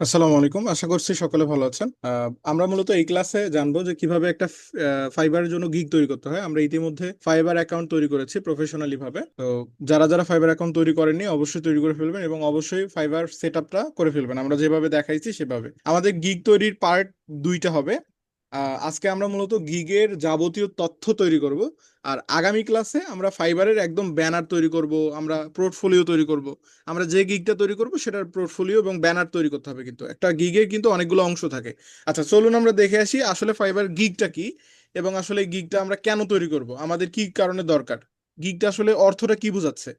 আসসালামু আলাইকুম, আশা করছি সকলে ভালো আছেন। আমরা মূলত এই ক্লাসে জানবো যে কিভাবে একটা ফাইবারের জন্য গিগ তৈরি করতে হয়। আমরা ইতিমধ্যে ফাইবার অ্যাকাউন্ট তৈরি করেছি প্রফেশনালি ভাবে। তো যারা যারা ফাইবার অ্যাকাউন্ট তৈরি করেননি অবশ্যই তৈরি করে ফেলবেন এবং অবশ্যই ফাইবার সেট আপটা করে ফেলবেন আমরা যেভাবে দেখাইছি সেভাবে। আমাদের গিগ তৈরির পার্ট দুইটা হবে। আজকে আমরা মূলত গিগের যাবতীয় তথ্য তৈরি করব, আর আগামী ক্লাসে আমরা ফাইবারের একদম ব্যানার তৈরি করব, আমরা পোর্টফোলিও তৈরি করব। আমরা যে গিগটা তৈরি করব সেটার পোর্টফোলিও এবং ব্যানার তৈরি করতে হবে, কিন্তু একটা গিগের কিন্তু অনেকগুলো অংশ থাকে। আচ্ছা, চলুন আমরা দেখে আসি আসলে ফাইবার গিগটা কি এবং আসলে গিগটা আমরা কেন তৈরি করব, আমাদের কি কারণে দরকার, গিগটা আসলে অর্থটা কি বোঝাচ্ছে।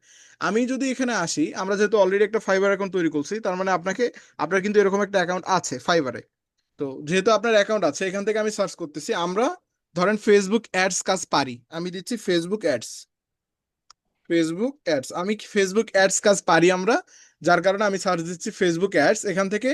আমি যদি এখানে আসি, আমরা যেহেতু অলরেডি একটা ফাইবার অ্যাকাউন্ট তৈরি করছি, তার মানে আপনার কিন্তু এরকম একটা অ্যাকাউন্ট আছে ফাইবারে। তো যেহেতু আপনার অ্যাকাউন্ট আছে, এখান থেকে আমি সার্চ করতেছি। আমরা ধরেন ফেসবুক অ্যাডস কাজ পারি, আমি দিচ্ছি ফেসবুক অ্যাডস। ফেসবুক অ্যাডস, আমি ফেসবুক অ্যাডস কাজ পারি আমরা, যার কারণে আমি সার্চ দিচ্ছি ফেসবুক অ্যাডস। এখান থেকে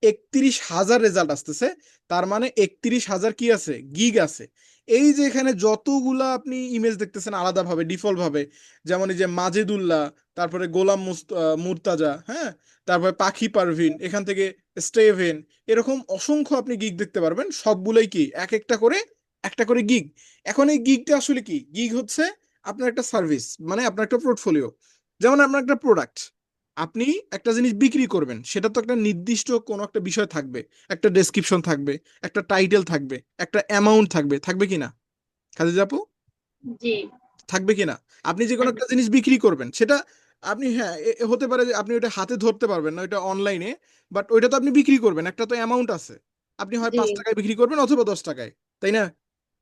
31,000 রেজাল্ট আসতেছে। তার মানে 31,000 কি আছে, গিগ আছে। এই যে এখানে যতগুলা আপনি ইমেজ দেখতেছেন আলাদাভাবে ডিফল্ট ভাবে, যেমন এই যে মাজেদুল্লাহ, তারপরে মুর্তাজা, হ্যাঁ, তারপরে পাখি পারভিন, এখান থেকে স্টেভেন, এরকম অসংখ্য আপনি গিগ দেখতে পারবেন। সবগুলোই কি এক একটা করে গিগ। এখন এই গিগটা আসলে কি, গিগ হচ্ছে আপনার একটা সার্ভিস, মানে আপনার একটা পোর্টফোলিও। যেমন আপনার একটা প্রোডাক্ট, আপনি একটা জিনিস বিক্রি করবেন, সেটা তো একটা নির্দিষ্ট কোনো একটা বিষয় থাকবে, একটা ডেসক্রিপশন থাকবে, একটা টাইটেল থাকবে, একটা অ্যামাউন্ট থাকবে, থাকবে কিনা খাদিজা আপু? জি। থাকবে কিনা? আপনি যে কোনো থাকবে। একটা জিনিস বিক্রি করবেন, সেটা আপনি, হ্যাঁ, হতে পারে যে আপনি ওটা হাতে ধরতে পারবেন না, ওইটা অনলাইনে, বাট ওইটা তো আপনি বিক্রি করবেন, একটা তো অ্যামাউন্ট আছে। আপনি হয় জি। 5 টাকায় বিক্রি করবেন অথবা 10 টাকায়, তাই না?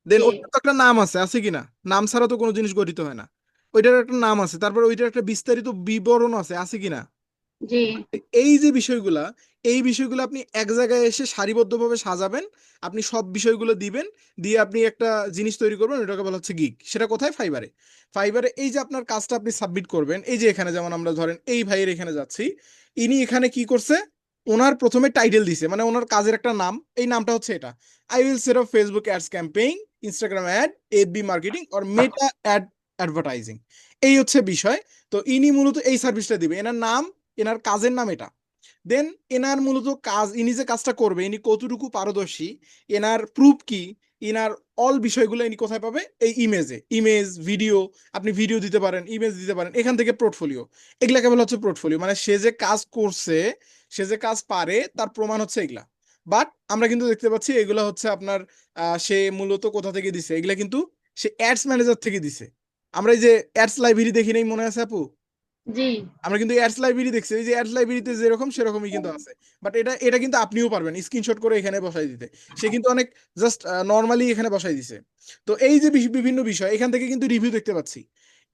দেন জি। ওটার তো একটা নাম আছে কিনা? নাম ছাড়া তো কোনো জিনিস গঠিত হয় না। ওইটার একটা নাম আছে, তারপর ওইটার একটা বিস্তারিত বিবরণ আছে কিনা? জি। এই যে বিষয়গুলা, এই বিষয়গুলো আপনি এক জায়গায় এসে সারিবদ্ধভাবে সাজাবেন। আপনি সব বিষয়গুলো দিবেন, দিয়ে আপনি একটা জিনিস তৈরি করবেন, ওটাকে বলা হচ্ছে গিগ। সেটা কোথায়? ফাইবারে। ফাইবারে এই যে আপনার কাজটা আপনি সাবমিট করবেন, এই যে এখানে যেমন আমরা ধরেন এই ভাইয়ের এখানে যাচ্ছি, ইনি এখানে কি করছে, ওনার প্রথমে টাইটেল দিছে, মানে ওনার কাজের একটা নাম, এই নামটা হচ্ছে এটা: I will set up Facebook ads campaign, Instagram ad, FB marketing or Meta ad advertising. এই হচ্ছে বিষয়। তো ইনি মূলত এই সার্ভিসটা দিবে, এনার নাম, এনার কাজের নাম এটা। দেন এনার মূলত কাজ, ইনি যে কাজটা করবে, ইনি কতটুকু পারদর্শী, এনার প্রুফ কি, ইনার অল বিষয়গুলো ইনি কোথায় পাবে? এই ইমেজ ভিডিও। আপনি ভিডিও দিতে পারেন, ইমেজ দিতে পারেন, এখান থেকে পোর্টফোলিও। এগুলাকে বলা হচ্ছে পোর্টফোলিও, মানে সে যে কাজ করছে, সে যে কাজ পারে তার প্রমাণ হচ্ছে এগুলা। বাট আমরা কিন্তু দেখতে পাচ্ছি এগুলা হচ্ছে আপনার, সে মূলত কোথা থেকে দিছে এগুলা, কিন্তু সে অ্যাডস ম্যানেজার থেকে দিছে। আমরা এই যে অ্যাডস লাইব্রেরি দেখি নাই, মনে আছে আপু? জি। আমরা কিন্তু অ্যাডস লাইব্রেরি দেখছি, এই যে অ্যাডস লাইব্রেরিতে যেরকম সেরকমই কিন্তু আছে। বাট এটা এটা কিন্তু আপনিও পারবেন স্ক্রিনশট করে এখানে বসাই দিতে। সে কিন্তু অনেক জাস্ট নর্মালি এখানে বসাই দিছে। তো এই যে বিভিন্ন বিষয়, এখান থেকে কিন্তু রিভিউ দেখতে পাচ্ছি,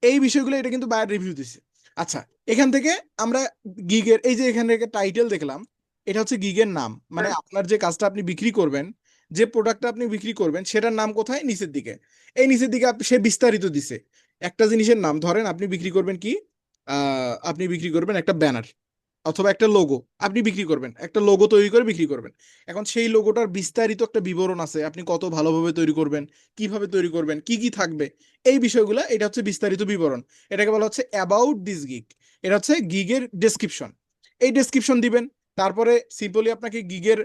এই বিষয়গুলো এটা কিন্তু বায়ার রিভিউ দিছে। আচ্ছা, এখান থেকে আমরা গিগের এই যে এখান থেকে টাইটেল দেখলাম, এটা হচ্ছে গিগের নাম, মানে আপনার যে কাজটা আপনি বিক্রি করবেন, যে প্রোডাক্টটা আপনি বিক্রি করবেন সেটার নাম কোথায়? নিচের দিকে। এই নিচের দিকে সে বিস্তারিত দিছে একটা জিনিসের নাম। ধরেন আপনি বিক্রি করবেন কি, আপনি বিক্রি করবেন একটা ব্যানার অথবা একটা লোগো। আপনি বিক্রি করবেন একটা লোগো তৈরি করে বিক্রি করবেন। এখন সেই লোগোটার বিস্তারিত একটা বিবরণ আছে, আপনি কত ভালোভাবে তৈরি করবেন, কিভাবে তৈরি করবেন, কি কি থাকবে, এই বিষয়গুলো, এটা হচ্ছে বিস্তারিত বিবরণ। এটাকে বলা হচ্ছে অ্যাবাউট দিস গিগ। এটা হচ্ছে গিগের ডেসক্রিপশন। এই ডেসক্রিপশন দিবেন। তারপরে সিম্পলি আপনাকে গিগের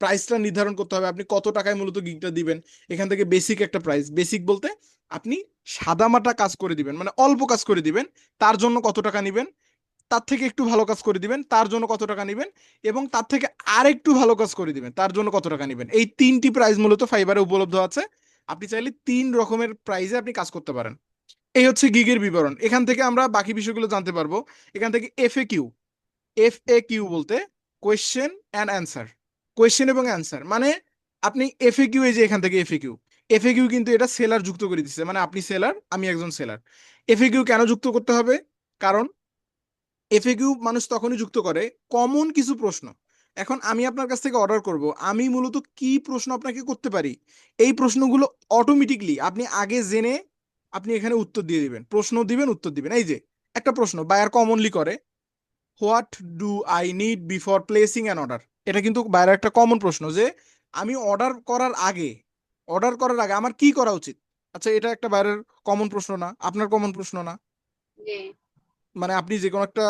প্রাইসটা নির্ধারণ করতে হবে, আপনি কত টাকায় মূলত গিগটা দিবেন। এখান থেকে বেসিক একটা প্রাইস, বেসিক বলতে আপনি সাদামাটা কাজ করে দিবেন, মানে অল্প কাজ করে দিবেন, তার জন্য কত টাকা নিবেন। তার থেকে একটু ভালো কাজ করে দিবেন, তার জন্য কত টাকা নিবেন। এবং তার থেকে আর একটু ভালো কাজ করে দিবেন, তার জন্য কত টাকা নিবেন। এই তিনটি প্রাইস মূলত ফাইবারে উপলব্ধ আছে। আপনি চাইলে 3 রকমের প্রাইসে আপনি কাজ করতে পারেন। এই হচ্ছে গিগের বিবরণ। এখান থেকে আমরা বাকি বিষয়গুলো জানতে পারবো। এখান থেকে এফএকিউ। এফএকিউ বলতে কোয়েশ্চেন অ্যান্ড অ্যান্সার। কোয়েশ্চেন এবং অ্যান্সার মানে আপনি এফএকিউ, এই যে এখান থেকে এফএকিউ। এফএকিউ কিন্তু এটা সেলার যুক্ত করে দিচ্ছে, মানে আপনি সেলার, আমি একজন সেলার। এফএকিউ কেন যুক্ত করতে হবে? কারণ এফএকিউ মানুষ তখনই যুক্ত করে কমন কিছু প্রশ্ন। এখন আমি আপনার কাছ থেকে অর্ডার করব, আমি মূলত কি প্রশ্ন আপনাকে করতে পারি, এই প্রশ্নগুলো অটোমেটিকলি আপনি আগে জেনে আপনি এখানে উত্তর দিয়ে দিবেন, প্রশ্ন দিবেন, উত্তর দিবেন। এই যে একটা প্রশ্ন বায়ার কমনলি করে, what do I need before placing an order. এটা কিন্তু বায়ার একটা কমন প্রশ্ন, যে আমি অর্ডার করার আগে আমার কি করা উচিত। আচ্ছা, এটা একটা বায়ারের কমন প্রশ্ন না? আপনার কমন প্রশ্ন না? জি। মানে আপনি যে কোনো একটা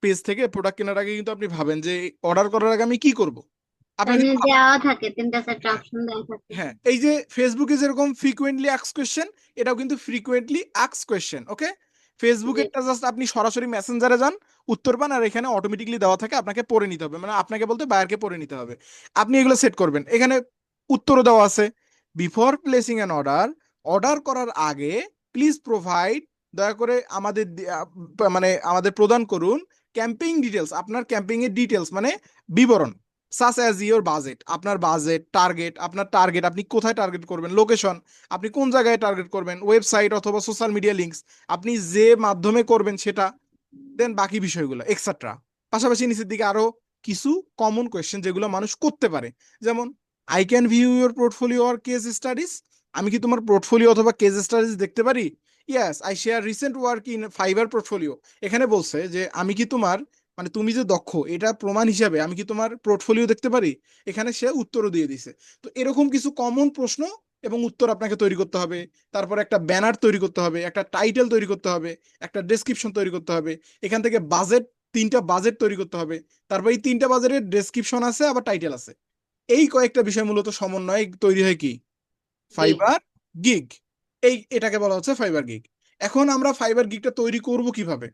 পেজ থেকে প্রোডাক্ট কেনার আগে কিন্তু আপনি ভাবেন যে অর্ডার করার আগে আমি কি করব। আপনার এখানে কিন্তু দেওয়া থাকে তিনটা চারটা হ্যাঁ অপশন দেওয়া থাকে। হ্যাঁ, এই যে ফেসবুকে যেরকম ফ্রিকোয়েন্টলি আস্ক কোয়েশ্চেন, এটাও কিন্তু ফ্রিকোয়েন্টলি আস্ক কোয়েশ্চেন। ওকে, জি ফেসবুকেরটা জাস্ট আপনি সরাসরি মেসেঞ্জারে যান, উত্তর পান, আর এখানে অটোমেটিকলি দেওয়া থাকে, আপনাকে পড়ে নিতে হবে, মানে আপনাকে বলতে বায়ারকে পড়ে নিতে হবে। আপনি এগুলো সেট করবেন, এখানে উত্তরও দেওয়া আছে। Before placing an order, order করার আগে প্লিজ প্রোভাইড, দয়া করে আমাদের মানে আমাদের প্রদান করুন ক্যাম্পেইন ডিটেলস, আপনার ক্যাম্পেইন এর ডিটেলস মানে বিবরণ, সাচ অ্যাজ ইওর বাজেট, আপনার বাজেট, টার্গেট, আপনার টার্গেট, আপনি কোথায় টার্গেট করবেন, লোকেশন, আপনি কোন জায়গায় টার্গেট করবেন, ওয়েবসাইট অথবা সোশ্যাল মিডিয়া লিঙ্কস, আপনি যে মাধ্যমে করবেন সেটা, দেন বাকি বিষয়গুলো এক্সেট্রা। পাশাপাশি নিচের দিকে আরো কিছু কমন কোয়েশ্চেন যেগুলো মানুষ করতে পারে, যেমন I can view your portfolio or case studies, আমি কি তোমার পোর্টফোলিও অথবা কেস স্টাডিজ দেখতে পারি। Yes I share recent work in fibre portfolio, এখানে বলছে যে আমি কি তোমার, মানে তুমি যে দক্ষ এটা প্রমাণ হিসাবে আমি কি তোমার পোর্টফোলিও দেখতে পারি, এখানে সে উত্তরও দিয়ে দিছে। তো এরকম কিছু কমন প্রশ্ন এবং উত্তর আপনাকে তৈরি করতে হবে, তারপর একটা ব্যানার তৈরি করতে হবে, একটা টাইটেল তৈরি করতে হবে, একটা ডেসক্রিপশন তৈরি করতে হবে, এখান থেকে বাজেট, তিনটা বাজেট তৈরি করতে হবে, তারপর এই তিনটা বাজেটের ডেসক্রিপশন আছে আবার টাইটেল আছে। এই কয়েকটা বিষয় মূলত সমন্বয়ে তৈরি হয় কি, জি ফাইবার গিগ। এটাকে বলা হচ্ছে ফাইবার গিগ। এখন আমরা ফাইবার গিগটা তৈরি করব কিভাবে,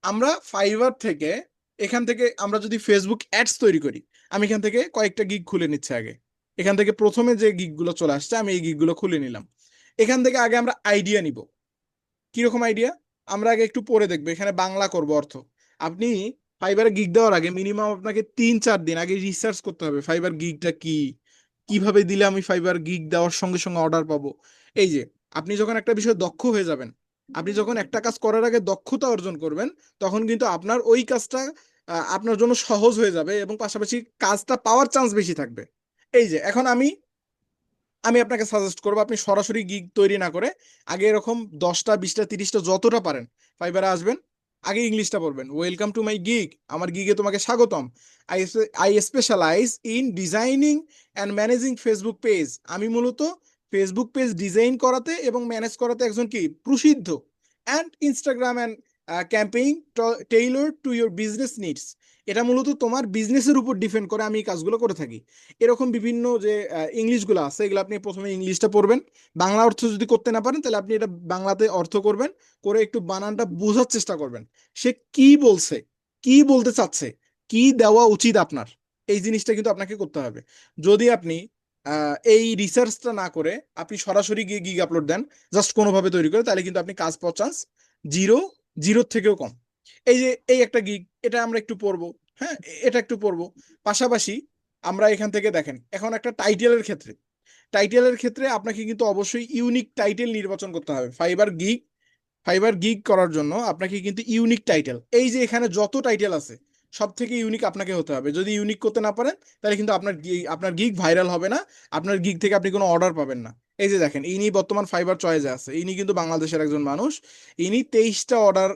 আমরা ফাইবার থেকে, এখান থেকে আমরা যদি ফেসবুক অ্যাডস তৈরি করি, আমি এখান থেকে কয়েকটা গিগ খুলে নিচ্ছি আগে। এখান থেকে প্রথমে যে গিগগুলো চলে আসছে আমি এই গিগগুলো খুলে নিলাম। এখান থেকে আগে আমরা আইডিয়া নিব, কিরকম আইডিয়া আমরা আগে একটু পড়ে দেখবো, এখানে বাংলা করব অর্থ। আপনি ফাইবারে গিগ দেওয়ার আগে মিনিমাম আপনাকে 3-4 দিন আগে রিসার্চ করতে হবে ফাইবার গিগটা কি, কিভাবে দিলে আমি ফাইবার গিগ দেওয়ার সঙ্গে সঙ্গে অর্ডার পাবো। এই যে আপনি যখন একটা বিষয়ে দক্ষ হয়ে যাবেন, আপনি যখন একটা কাজ করার আগে দক্ষতা অর্জন করবেন, তখন কিন্তু আপনার ওই কাজটা আপনার জন্য সহজ হয়ে যাবে এবং পাশাপাশি কাজটা পাওয়ার চান্স বেশি থাকবে। এই যে এখন আমি আমি আপনাকে সাজেস্ট করবো আপনি সরাসরি গিগ তৈরি না করে আগে এরকম 10টা 20টা 30টা যতটা পারেন ফাইবারে আসবেন, আগে ইংলিশটা পড়বেন, ওয়েলকাম টু মাই গিগ, আমার গিগে তোমাকে স্বাগতম, I I specialize in designing and managing Facebook page, আমি মূলত ফেসবুক পেজ ডিজাইন করাতে এবং ম্যানেজ করাতে একজন কি প্রসিদ্ধ, and Instagram and campaign Taylor to your business needs, এটা মূলত তোমার বিজনেসের উপর ডিপেন্ড করে আমি এই কাজগুলো করে থাকি। এরকম বিভিন্ন যে ইংলিশগুলো আছে এগুলো আপনি প্রথমে ইংলিশটা পড়বেন, বাংলা অর্থ যদি করতে না পারেন তাহলে আপনি এটা বাংলাতে অর্থ করবেন, করে একটু বানানটা বোঝার চেষ্টা করবেন, সে কি বলছে, কি বলতে চাচ্ছে, কি দেওয়া উচিত আপনার, এই জিনিসটা কিন্তু আপনাকে করতে হবে। যদি আপনি এই রিসার্চটা না করে আপনি সরাসরি গিয়ে গিগ আপলোড দেন জাস্ট কোনোভাবে তৈরি করে, তাহলে কিন্তু আপনি কাজ পাওয়ার চান্স জিরো, জিরোর থেকেও কম। এই যে এই একটা গিগ, এটা আমরা একটু পড়বো, হ্যাঁ এটা একটু পড়বো। পাশাপাশি আমরা এখান থেকে দেখেন এখন একটা টাইটেলের ক্ষেত্রে, টাইটেলের ক্ষেত্রে আপনাকে কিন্তু অবশ্যই ইউনিক টাইটেল নির্বাচন করতে হবে। ফাইবার গিগ করার জন্য আপনাকে কিন্তু ইউনিক টাইটেল, এই যে এখানে যত টাইটেল আছে সব থেকে ইউনিক আপনাকে হতে হবে। যদি ইউনিক করতে না পারেন তাহলে কিন্তু আপনার গিগ ভাইরাল হবে না, আপনার গিগ থেকে আপনি কোনো অর্ডার পাবেন না। এই যে দেখেন ইনি বর্তমান ফাইবার চয়েসে আছে, ইনি কিন্তু বাংলাদেশের একজন মানুষ, ইনি 23টা অর্ডার,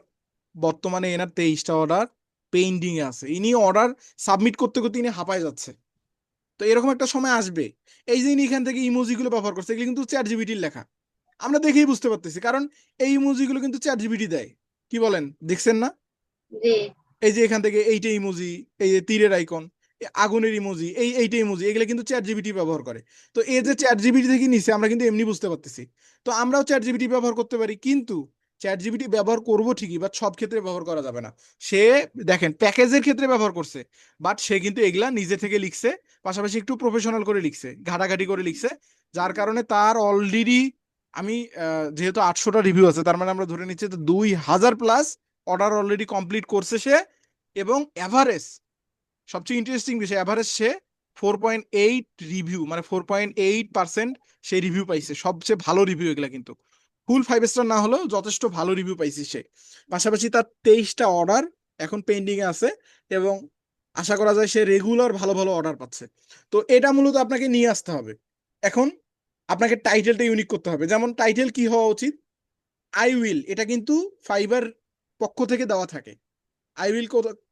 বর্তমানে এনার 23টা অর্ডার পেন্ডিং এ আছে, ইনি অর্ডার সাবমিট করতে করতে ইনি হাঁপায় যাচ্ছে। তো এরকম একটা সময় আসবে, এই যে ইনি এখান থেকে ইমোজিগুলো ব্যবহার করছে এগুলো কিন্তু চ্যাট জিপিটির লেখা, আমরা দেখেই বুঝতে পারতেছি, কারণ এই ইমোজিগুলো কিন্তু চ্যাট জিপিটি দেয়। কি বলেন, দেখছেন না? জি এই যে এখান থেকে এইটা ইমোজি, এই যে তীরের আইকন, আগুনের ইমোজি, এইটা ইমোজি, এগুলো কিন্তু চ্যাট জিপিটি ব্যবহার করে। তো এই যে চ্যাট জিপিটি থেকে নিছে আমরা কিন্তু এমনি বুঝতে পারতেছি। তো আমরাও চ্যাট জিপিটি ব্যবহার করতে পারি, কিন্তু চ্যাট জিপিটি ব্যবহার করবো ঠিকই, বাট সব ক্ষেত্রে ব্যবহার করা যাবে না। সে দেখেন প্যাকেজের ক্ষেত্রে ব্যবহার করছে, বাট সে কিন্তু এগুলা নিজে থেকে লিখছে, পাশাপাশি একটু প্রফেশনাল করে লিখছে, ঘাটাঘাটি করে লিখছে, যার কারণে তার অলরেডি আমি যেহেতু 800টা রিভিউ আছে তার মানে আমরা ধরে নিচ্ছি তো 2000+ অর্ডার অলরেডি কমপ্লিট করছে সে, এবং এভারেজ, সবচেয়ে ইন্টারেস্টিং বিষয়, এভারেজ সে 4.8 রিভিউ, মানে 4.8% সে রিভিউ পাইছে, সবচেয়ে ভালো রিভিউ এগুলা কিন্তু, ফুল 5 স্টার না হলেও যথেষ্ট ভালো রিভিউ পাইছে সে। পাশাপাশি তার 23টা অর্ডার এখন পেন্ডিং এ আছে, এবং আশা করা যায় সে রেগুলার ভালো ভালো অর্ডার পাচ্ছে। তো এটা মূলত আপনাকে নিয়ে আসতে হবে। এখন আপনাকে টাইটেলটা ইউনিক করতে হবে, যেমন টাইটেল কি হওয়া উচিত, আই উইল, এটা কিন্তু ফাইবার পক্ষ থেকে দেওয়া থাকে। আই উইল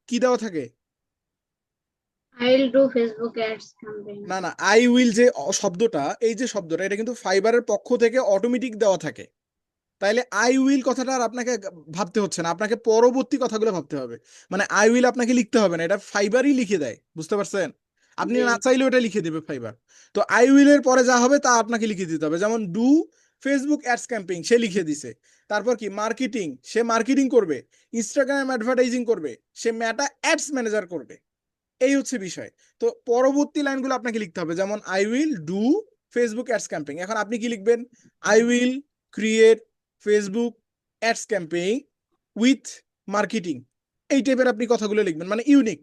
কি দেওয়া থাকে, I will do Facebook ads campaign. না না, আই উইল যে শব্দটা, এই যে শব্দটা এটা কিন্তু ফাইবারের পক্ষ থেকে অটোমেটিক দেওয়া থাকে। তাইলে আই উইল কথাটা আর আপনাকে ভাবতে হচ্ছে না, আপনাকে পরবর্তী কথাগুলো ভাবতে হবে। মানে আই উইল আপনাকে লিখতে হবে না, এটা ফাইবারই লিখে দেয়, বুঝতে পারছেন? আপনি জি না চাইলেও এটা লিখে দেবে ফাইবার। তো আই উইল এর পরে যা হবে তা আপনাকে লিখে দিতে হবে, যেমন ডু ফেসবুক অ্যাডস ক্যাম্পেইন সে লিখে দিছে। তারপর কি মার্কেটিং, সে মার্কেটিং করবে। ইনস্টাগ্রাম অ্যাডভার্টাইজিং করবে, সে মেটা অ্যাডস ম্যানেজার করবে। এই হচ্ছে বিষয়। তো পরবর্তী লাইনগুলো আপনাকে লিখতে হবে, যেমন I will do Facebook ads campaign. এখন আপনি কি লিখবেন? I will create Facebook ads campaign with marketing. এই টাইপের আপনি কথাগুলো লিখবেন, মানে ইউনিক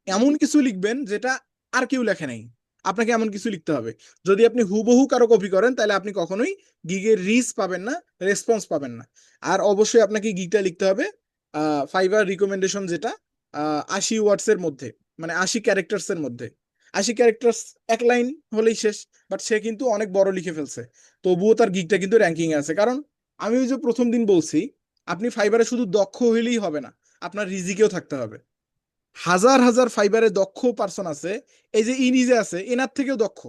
এমন কিছু লিখবেন যেটা আর কেউ লেখে নাই। আপনাকে এমন কিছু লিখতে হবে। যদি আপনি হুবহু কারো কপি করেন তাহলে আপনি কখনোই গিগের রিচ পাবেন না, রেসপন্স পাবেন না। আর অবশ্যই আপনাকে গিগটা লিখতে হবে ফাইবার রিকমেন্ডেশন, যেটা 80 ওয়ার্ডস এর মধ্যে, মানে 80 ক্যারেক্টার্স এর মধ্যে। 80 ক্যারেক্টার্স এক লাইন হলেই শেষ। বাট সে কিন্তু অনেক বড় লিখে ফেলছে, তবুও তার গিগটা কিন্তু র্যাঙ্কিং এ আছে। কারণ আমি ওই যে প্রথম দিন বলছি, আপনি ফাইবারে শুধু দক্ষ হইলেই হবে না, আপনার রিজিকেও থাকতে হবে। হাজার হাজার ফাইবারে দক্ষ পার্সন আছে, এই যে ইনিজে আছে এনার থেকেও দক্ষ।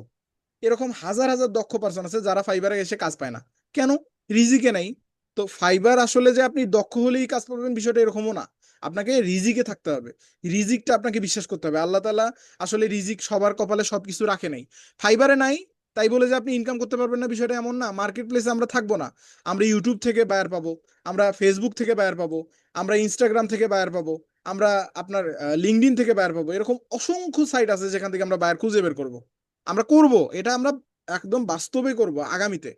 এরকম হাজার হাজার দক্ষ পার্সন আছে যারা ফাইবারে এসে কাজ পায় না। কেন? রিজিকে নাই। তো ফাইবার আসলে যে আপনি দক্ষ হলেই কাজ পাবেন বিষয়টা এরকমও না, আপনাকে রিজিকে থাকতে হবে। রিজিকটা আপনাকে বিশ্বাস করতে হবে। আল্লাহ তাআলা আসলে রিজিক সবার কপালে সবকিছু রাখে নাই। ফাইবারে নাই তাই বলে যে আপনি ইনকাম করতে পারবেন না বিষয়টা এমন না। মার্কেট প্লেসে আমরা থাকবো না, আমরা ইউটিউব থেকে বায়ার পাবো, আমরা ফেসবুক থেকে বায়ার পাবো, আমরা ইনস্টাগ্রাম থেকে বায়ার পাবো, আমরা আপনার লিঙ্কডইন থেকে বায়ার পাবো। এরকম অসংখ্য সাইট আছে যেখান থেকে আমরা বায়ার খুঁজে বের করব। আমরা করব এটা, আমরা একদম বাস্তবে করব আগামীতে।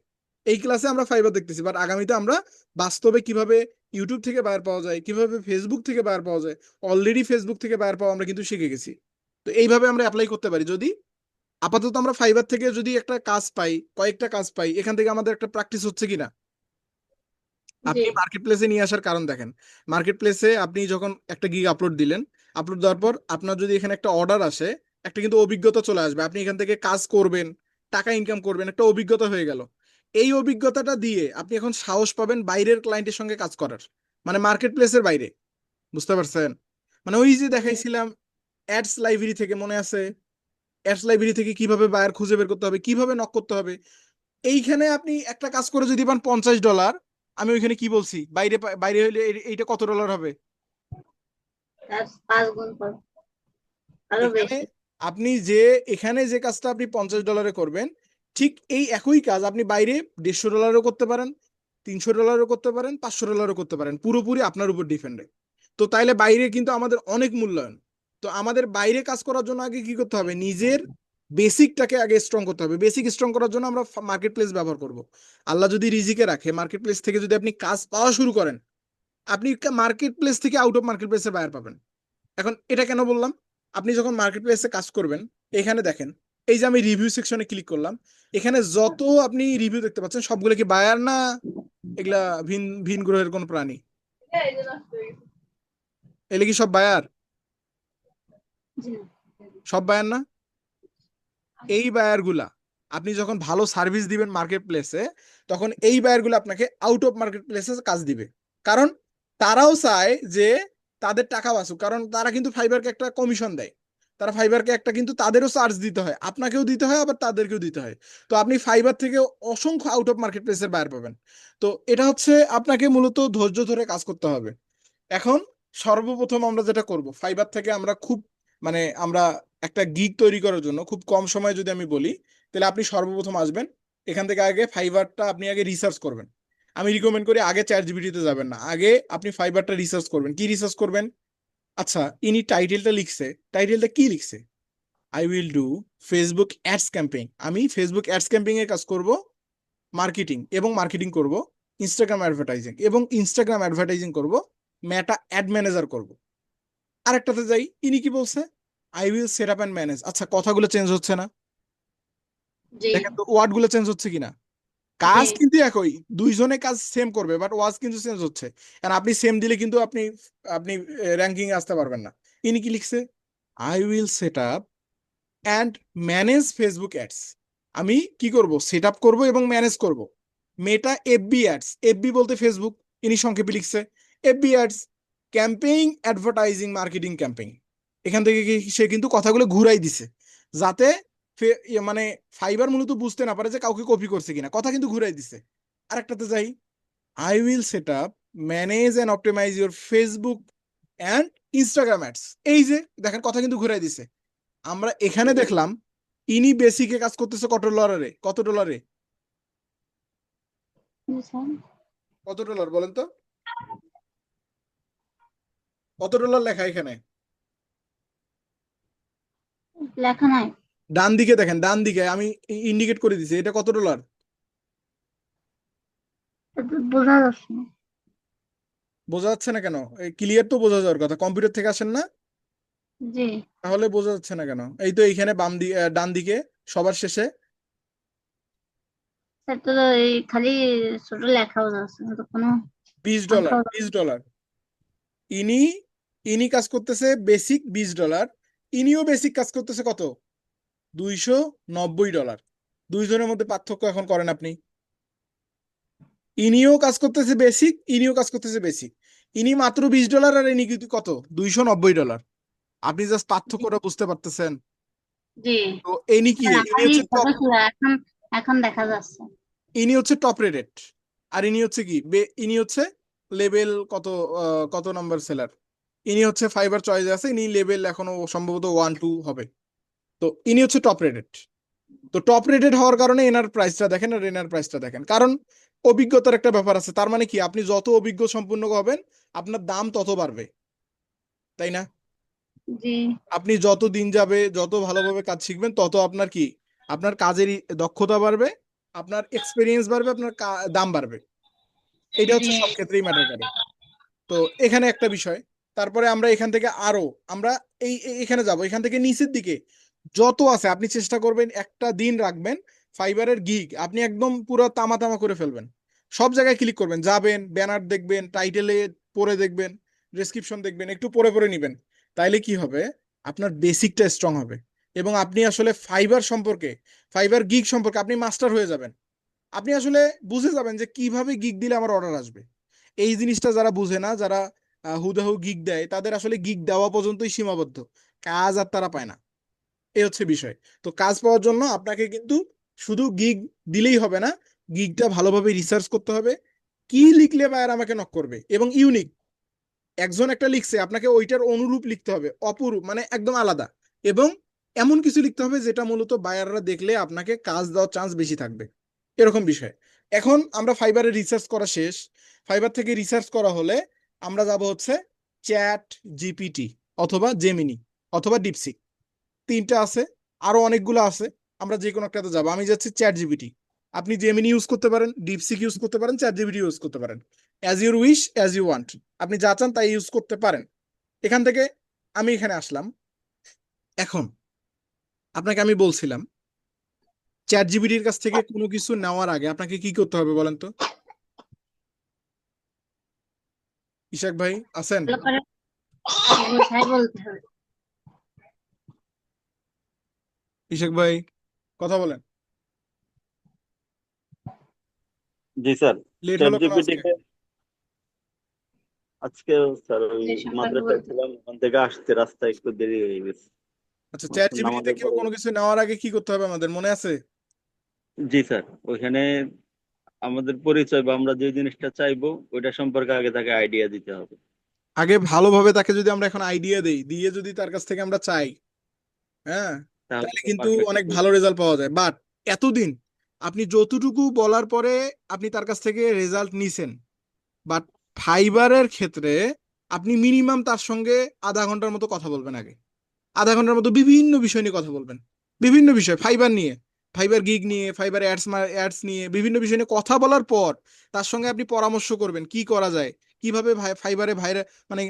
এই ক্লাসে আমরা ফাইবার দেখতেছি, বাট আগামীতে আমরা বাস্তবে কিভাবে ইউটিউব থেকে বায়ার পাওয়া যায়, কিভাবে ফেসবুক থেকে বায়ার পাওয়া যায়, অলরেডি ফেসবুক থেকে বায়ার পাওয়া আমরা কিন্তু শিখে গেছি। তো এইভাবে আমরা অ্যাপ্লাই করতে পারি। যদি আপাতত আমরা ফাইবার থেকে যদি একটা কাজ পাই, কয়েকটা কাজ পাই, এখান থেকে আমাদের একটা প্র্যাকটিস হচ্ছে কিনা। জি আপনি মার্কেট প্লেসে নিয়ে আসার কারণ দেখেন, মার্কেট প্লেসে আপনি যখন একটা গিগ আপলোড দিলেন, আপলোড দেওয়ার পর আপনার যদি এখানে একটা অর্ডার আসে, একটা কিন্তু অভিজ্ঞতা চলে আসবে। আপনি এখান থেকে কাজ করবেন, টাকা ইনকাম করবেন, একটা অভিজ্ঞতা হয়ে গেল। এই অভিজ্ঞতাটা দিয়ে আপনি এখন সাহস পাবেন বাইরের ক্লায়েন্টের সঙ্গে কাজ করার, মানে মার্কেট প্লেসের বাইরে। বুঝতে পারছেন? মানে ওই যে জি দেখাইছিলাম অ্যাডস লাইব্রেরি থেকে, মনে আছে? অ্যাডস লাইব্রেরি থেকে কিভাবে বায়ার খুঁজে বের করতে হবে, কিভাবে নক করতে হবে। এইখানে আপনি একটা কাজ করে যদি পান $50, আমি ওইখানে কি বলছি, বাইরে বাইরে হইলে এইটা কত ডলার হবে? তার 5 গুণ আরো এখানে বেশি। আপনি যে এখানে যে কাজটা আপনি $50 করবেন, ঠিক এই একই কাজ আপনি বাইরে $150 করতে পারেন, $300 করতে পারেন, $500 করতে পারেন, পুরোপুরি আপনার উপর ডিপেন্ডেন্ট। তো তাইলে বাইরে কিন্তু আমাদের অনেক মূল্যায়ন। তো আমাদের বাইরে কাজ করার জন্য আগে কি করতে হবে? নিজের বেসিকটাকে আগে স্ট্রং করতে হবে। বেসিক স্ট্রং করার জন্য আমরা মার্কেট প্লেস ব্যবহার করব। আল্লাহ যদি রিজিকে রাখে, মার্কেট প্লেস থেকে যদি আপনি কাজ পাওয়া শুরু করেন, আপনি মার্কেট প্লেস থেকে আউট অফ মার্কেট প্লেসে বায়ার পাবেন। এখন এটা কেন বললাম? আপনি যখন মার্কেট প্লেসে কাজ করবেন, এখানে দেখেন, এই যে আমি রিভিউ সেকশনে ক্লিক করলাম, এখানে যত আপনি রিভিউ দেখতে পাচ্ছেন সবগুলো কি বায়ার না এগুলা ভিন ভিন গ্রহের কোন প্রাণী? এগুলো কি সব বায়ার? জি সব বায়ার না। এই বায়ার গুলা আপনি যখন ভালো সার্ভিস দিবেন মার্কেট প্লেসে, তখন এই বায়ার গুলো আপনাকে আউট অফ মার্কেট প্লেসে কাজ দিবে। কারণ তারাও চায় যে তাদের টাকা বাঁচুক, কারণ তারা কিন্তু ফাইবারকে একটা কমিশন দেয়। তারা ফাইবারকে একটা, কিন্তু তাদেরও চার্জ দিতে হয়, আপনাকেও দিতে হয়, আবার তাদেরকেও দিতে হয়। তো আপনি ফাইবার থেকে অসংখ্য আউট অফ মার্কেট প্লেসের বায়ার পাবেন। তো এটা হচ্ছে আপনাকে মূলত ধৈর্য ধরে কাজ করতে হবে। এখন সর্বপ্রথম আমরা যেটা করব, ফাইবার থেকে আমরা খুব, মানে আমরা একটা গিগ তৈরি করার জন্য খুব কম সময় যদি আমি বলি, তাহলে আপনি সর্বপ্রথম আসবেন এখান থেকে, আগে ফাইবারটা আপনি আগে রিসার্চ করবেন। আমি রিকমেন্ড করি আগে চ্যাট জিপিটিতে যাবেন না, আগে আপনি ফাইবারটা রিসার্চ করবেন। কি রিসার্চ করবেন? আচ্ছা, ইনি টাইটেলটা লিখছে, টাইটেলটা কি লিখছে? I will do Facebook ads campaign. আমি ফেসবুক অ্যাডস ক্যাম্পেইন এর কাজ করব, মার্কেটিং করব, ইনস্টাগ্রাম অ্যাডভার্টাইজিং এবং ইনস্টাগ্রাম অ্যাডভার্টাইজিং করব, মেটা অ্যাড ম্যানেজার করব। আরেকটাতে যাই, ইনি কি বলছে? I will set up and manage. আচ্ছা, কথাগুলো চেঞ্জ হচ্ছে না? জি দেখেন তো ওয়ার্ড গুলো চেঞ্জ হচ্ছে কিনা। জি কাজ কিন্তু একই, দুইজনে কাজ সেম করবে, বাট ওয়াজ কিন্তু চেঞ্জ হচ্ছে। কারণ আপনি সেম দিলে কিন্তু আপনি আপনি র্যাঙ্কিং এ আসতে পারবেন না। ইনি কি লিখছে? I will set up and manage Facebook ads. আমি কি করব? সেট আপ করবো এবং ম্যানেজ করব মেটা এফবি অ্যাডস। এফবি বলতে ফেসবুক, ইনি সংক্ষেপে লিখছে FB ads, campaign advertising marketing campaign. এখান থেকে সে কিন্তু কথাগুলো ঘুরাই দিছে, যাতে মানে ফাইবার মূলত বুঝতে না পারে যে কাউকে কপি করছে কিনা, কথা কিন্তু ঘুরাই দিছে। আরেকটাতে যাই, I will set up, manage and optimize your Facebook and Instagram ads. এই যে দেখেন কথা কিন্তু ঘুরাই দিছে। আমরা এখানে দেখলাম ইনি বেসিকে কাজ করতেছে কত ডলারে জি স্যার, কত ডলার বলেন তো, কত ডলার লেখা এখানে? লেখা নাই। ডান দিকে দেখেন, ডান দিকে আমি ইন্ডিকেট করে দিছি, এটা কত ডলার? এটা বোঝা যাচ্ছে না। বোঝা যাচ্ছে না কেন? ক্লিয়ার তো বোঝা যাওয়ার কথা, কম্পিউটার থেকে আসেন না? জি তাহলে বোঝা যাচ্ছে না কেন? এই তো এইখানে ডান দিকে সবার শেষে স্যার, তো এই খালি ছোট লেখা বোঝা যাচ্ছে, কিন্তু কোনো $20, সংখ্যা $20। ইনি ইনি কাজ করতেছে বেসিক $20, ইনিও বেসিক কাজ করতেছে কত? $290। দুইজনের মধ্যে পার্থক্য এখন করেন আপনি। ইনিও কাজ করতেছে বেসিক, ইনিও কাজ করতেছে বেসিক। ইনি মাত্র $20 আর ইনি কিন্তু কত? $290। আপনি জাস্ট পার্থক্যটা বুঝতে পারতেছেন? জি তো ইনি কি, স্যার, ইনি আমারই হচ্ছে ছোট ছিল, এখন এখন দেখা যাচ্ছে। ইনি হচ্ছে টপ রেটেড, আর ইনি হচ্ছে কি ইনি হচ্ছে লেভেল কত, কত নাম্বার সেলার। ইনি হচ্ছে ফাইবার চয়েস আছে, ইনি লেভেল এখনো সম্ভবত 1-2 হবে। তো ইনি হচ্ছে টপ রেটেড। তো টপ রেটেড হওয়ার কারণে এনার প্রাইসটা দেখেন আর এনার প্রাইসটা দেখেন, কারণ অভিজ্ঞতার একটা ব্যাপার আছে। তার মানে কি, আপনি যত অভিজ্ঞ সম্পূর্ণ হবেন আপনার দাম তত বাড়বে, তাই না? জি আপনি যত দিন যাবে, যত ভালোভাবে কাজ শিখবেন, তত আপনার কি, আপনার কাজের দক্ষতা বাড়বে, আপনার এক্সপিরিয়েন্স বাড়বে, আপনার দাম বাড়বে। এটা জি হচ্ছে সব ক্ষেত্রেই ম্যাটার করে। তো এখানে একটা বিষয়। তারপরে আমরা এখান থেকে আরো আমরা এখানে যাব, এখান থেকে নিচের দিকে যত আছে আপনি চেষ্টা করবেন একটা দিন রাখবেন ফাইবারের গিগ, আপনি একদম পুরো তামা তামা করে ফেলবেন। সব জায়গায় ক্লিক করবেন, যাবেন, ব্যানার দেখবেন, টাইটেলে পড়ে দেখবেন, ডেসক্রিপশন দেখবেন, একটু পড়ে পড়ে নিবেন। তাইলে কি হবে, আপনার বেসিকটা স্ট্রং হবে এবং আপনি আসলে ফাইবার সম্পর্কে, ফাইবার গিগ সম্পর্কে আপনি মাস্টার হয়ে যাবেন। আপনি আসলে বুঝে যাবেন যে কিভাবে গিগ দিলে আমার অর্ডার আসবে। এই জিনিসটা যারা বুঝে না, যারা হুদাহু গিগ দেয়, তাদের আসলে গিগ দেওয়া পর্যন্তই সীমাবদ্ধ, কাজ আর তারা পায় না। এই হচ্ছে বিষয়। তো কাজ পাওয়ার জন্য আপনাকে কিন্তু শুধু গিগ দিলেই হবে না, গিগটা ভালোভাবে রিসার্চ করতে হবে, কি লিখলে বায়ার আমাকে নক করবে এবং ইউনিক। একজন একটা লিখছে, আপনাকে ওইটার অনুরূপ লিখতে হবে, অপরূপ মানে একদম আলাদা, এবং এমন কিছু লিখতে হবে যেটা মূলত বায়াররা দেখলে আপনাকে কাজ দেওয়ার চান্স বেশি থাকবে, এরকম বিষয়। এখন আমরা ফাইবারে রিসার্চ করা শেষ। ফাইবার থেকে রিসার্চ করা হলে আমরা যাব হচ্ছে চ্যাট জিপিটি অথবা জেমিনি অথবা ডিপসিক, তিনটা আছে, আরো অনেকগুলো আছে। আমরা যে কোনো একটাতে যাবো, আমি যাচ্ছি চ্যাট জিপিটি। আপনি জেমিনি ইউজ করতে পারেন, ডিপসিক ইউজ করতে পারেন, চ্যাট জিপিটি ইউজ করতে পারেন, as your wish as you want. আপনি যা চান তাই ইউজ করতে পারেন। এখান থেকে আমি এখানে আসলাম। এখন আপনাকে আমি বলছিলাম চ্যাট জিপিটির কাছ থেকে কোনো কিছু নেওয়ার আগে আপনাকে কি করতে হবে বলেন তো? ইশাক ভাই আছেন? ভালো করে বুঝাই বলতে হবে। ইশাক ভাই কথা বলেন, জি স্যার। লেট চ্যাট হলো কেন জিপিটি আজকে? কে আজকে স্যার ওই যে সম্পর্কে মাদ্রাসায় বলতে হবে। ছিলাম, ওখান থেকে আসতে রাস্তায় একটু দেরি হয়ে গেছে। আচ্ছা, চ্যাট জিপিটিতে নামাজের কেউ পরে। কোনো কিছু নেওয়ার আগে কি করতে হবে আমাদের মনে আছে? জি স্যার, ওইখানে আমাদের পরিচয় বা আমরা যে জিনিসটা চাইবো ওইটা সম্পর্কে আগে তাকে আইডিয়া দিতে হবে। আগে ভালোভাবে তাকে যদি আমরা এখন আইডিয়া দেই, দিয়ে যদি তার কাছ থেকে আমরা চাই, হ্যাঁ, তাহলে তাহলে তো কিন্তু পারফেক্ট অনেক হয়ে ভালো যাবে। রেজাল্ট পাওয়া যায়। বাট এতদিন আপনি যতটুকু বলার পরে আপনি তার কাছ থেকে রেজাল্ট নিছেন, বাট ফাইবারের ক্ষেত্রে আপনি মিনিমাম তার সঙ্গে আধা ঘন্টার মতো কথা বলবেন আগে। আধা ঘন্টার মতো বিভিন্ন বিষয় নিয়ে কথা বলবেন, বিভিন্ন বিষয় ফাইবার নিয়ে, ফাইবার গিগ নিয়ে, ফাইবার অ্যাডস নিয়ে, বিভিন্ন বিষয় নিয়ে কথা বলার পর তার সঙ্গে আপনি পরামর্শ করবেন কি করা যায়, কিভাবে ফাইবারে ভাইরা মানে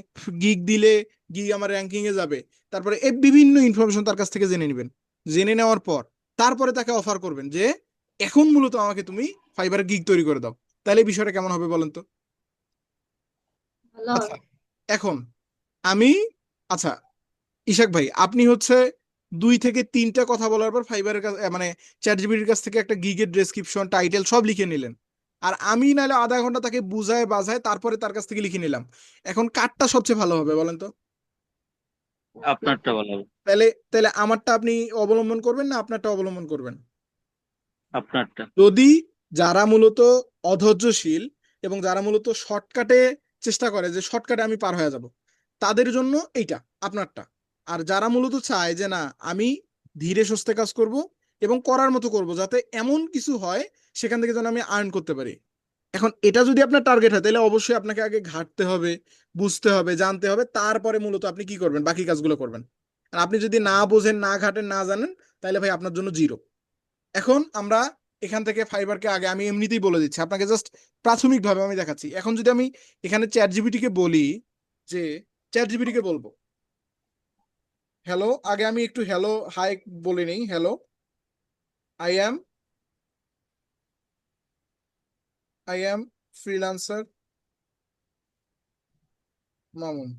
গিগ দিলে গিগ আমার র্যাঙ্কিং এ যাবে। তারপরে এই বিভিন্ন ইনফরমেশন তার কাছ থেকে জেনে নেবেন। জেনে নেওয়ার পর তারপরে তাকে অফার করবেন যে এখন মূলত আমাকে তুমি ফাইবারে গিগ তৈরি করে দাও। তাহলে এই বিষয়টা কেমন হবে বলেন তো? ভালো আচ্ছা, হবে। এখন আমি, আচ্ছা ইশাক ভাই, আপনি হচ্ছে 2 থেকে 3টা কথা বলার পর ফাইবারের কাছে মানে চ্যাট জিপিটির কাছ থেকে একটা গিগের ডেসক্রিপশন টাইটেল সব লিখে নিলেন, আর আমি নাহলে আধা ঘন্টা তাকে বুঝায় বাজায় তারপরে তার কাছ থেকে লিখে নিলাম। এখন কারটা সবচেয়ে ভালো হবে বলেন তো? আপনারটা ভালো হবে। তাহলে তাহলে আমারটা আপনি অবলম্বন করবেন না আপনারটা অবলম্বন করবেন? আপনারটা। যদি যারা মূলত অধৈর্যশীল, এবং যারা মূলত শর্টকাটে চেষ্টা করে যে শর্টকাটে আমি পার হয়ে যাব, তাদের জন্য এইটা আপনারটা। আর যারা মূলত চায় যে না আমি ধীরে সুস্থে কাজ করব এবং করার মতো করব, যাতে এমন কিছু হয় সেখান থেকে যেন আমি আর্ন করতে পারি। এখন এটা যদি আপনার টার্গেট হয় তাহলে অবশ্যই আপনাকে আগে ঘাটতে হবে, বুঝতে হবে, জানতে হবে, তারপরে মূলত আপনি কি করবেন, বাকি কাজগুলো করবেন। আর আপনি যদি না বোঝেন, না ঘাটেন, না জানেন, তাহলে ভাই আপনার জন্য জিরো। এখন আমরা এখান থেকে ফাইবারকে আগে আমি এমনিতেই বলে দিচ্ছি আপনাকে, জাস্ট প্রাথমিকভাবে আমি দেখাচ্ছি। এখন যদি আমি এখানে চ্যাট জিপিটিকে বলি যে, চ্যাট জিপিটিকে বলবো হ্যালো, আগে আমি একটু হ্যালো হাই বলে নেই, hello I am freelancer Mamun,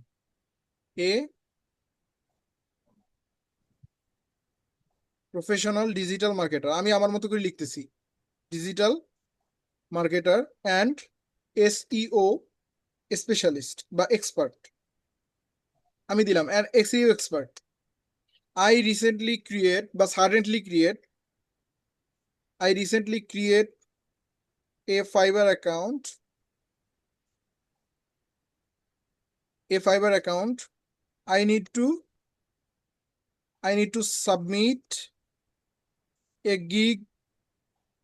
a professional digital marketer. আমি আমার মতো করে লিখতেছি, digital marketer and SEO specialist বা এক্সপার্ট। আমি দিলাম and SEO expert. I recently create বা suddenly create I recently create a Fiverr account I need to submit a gig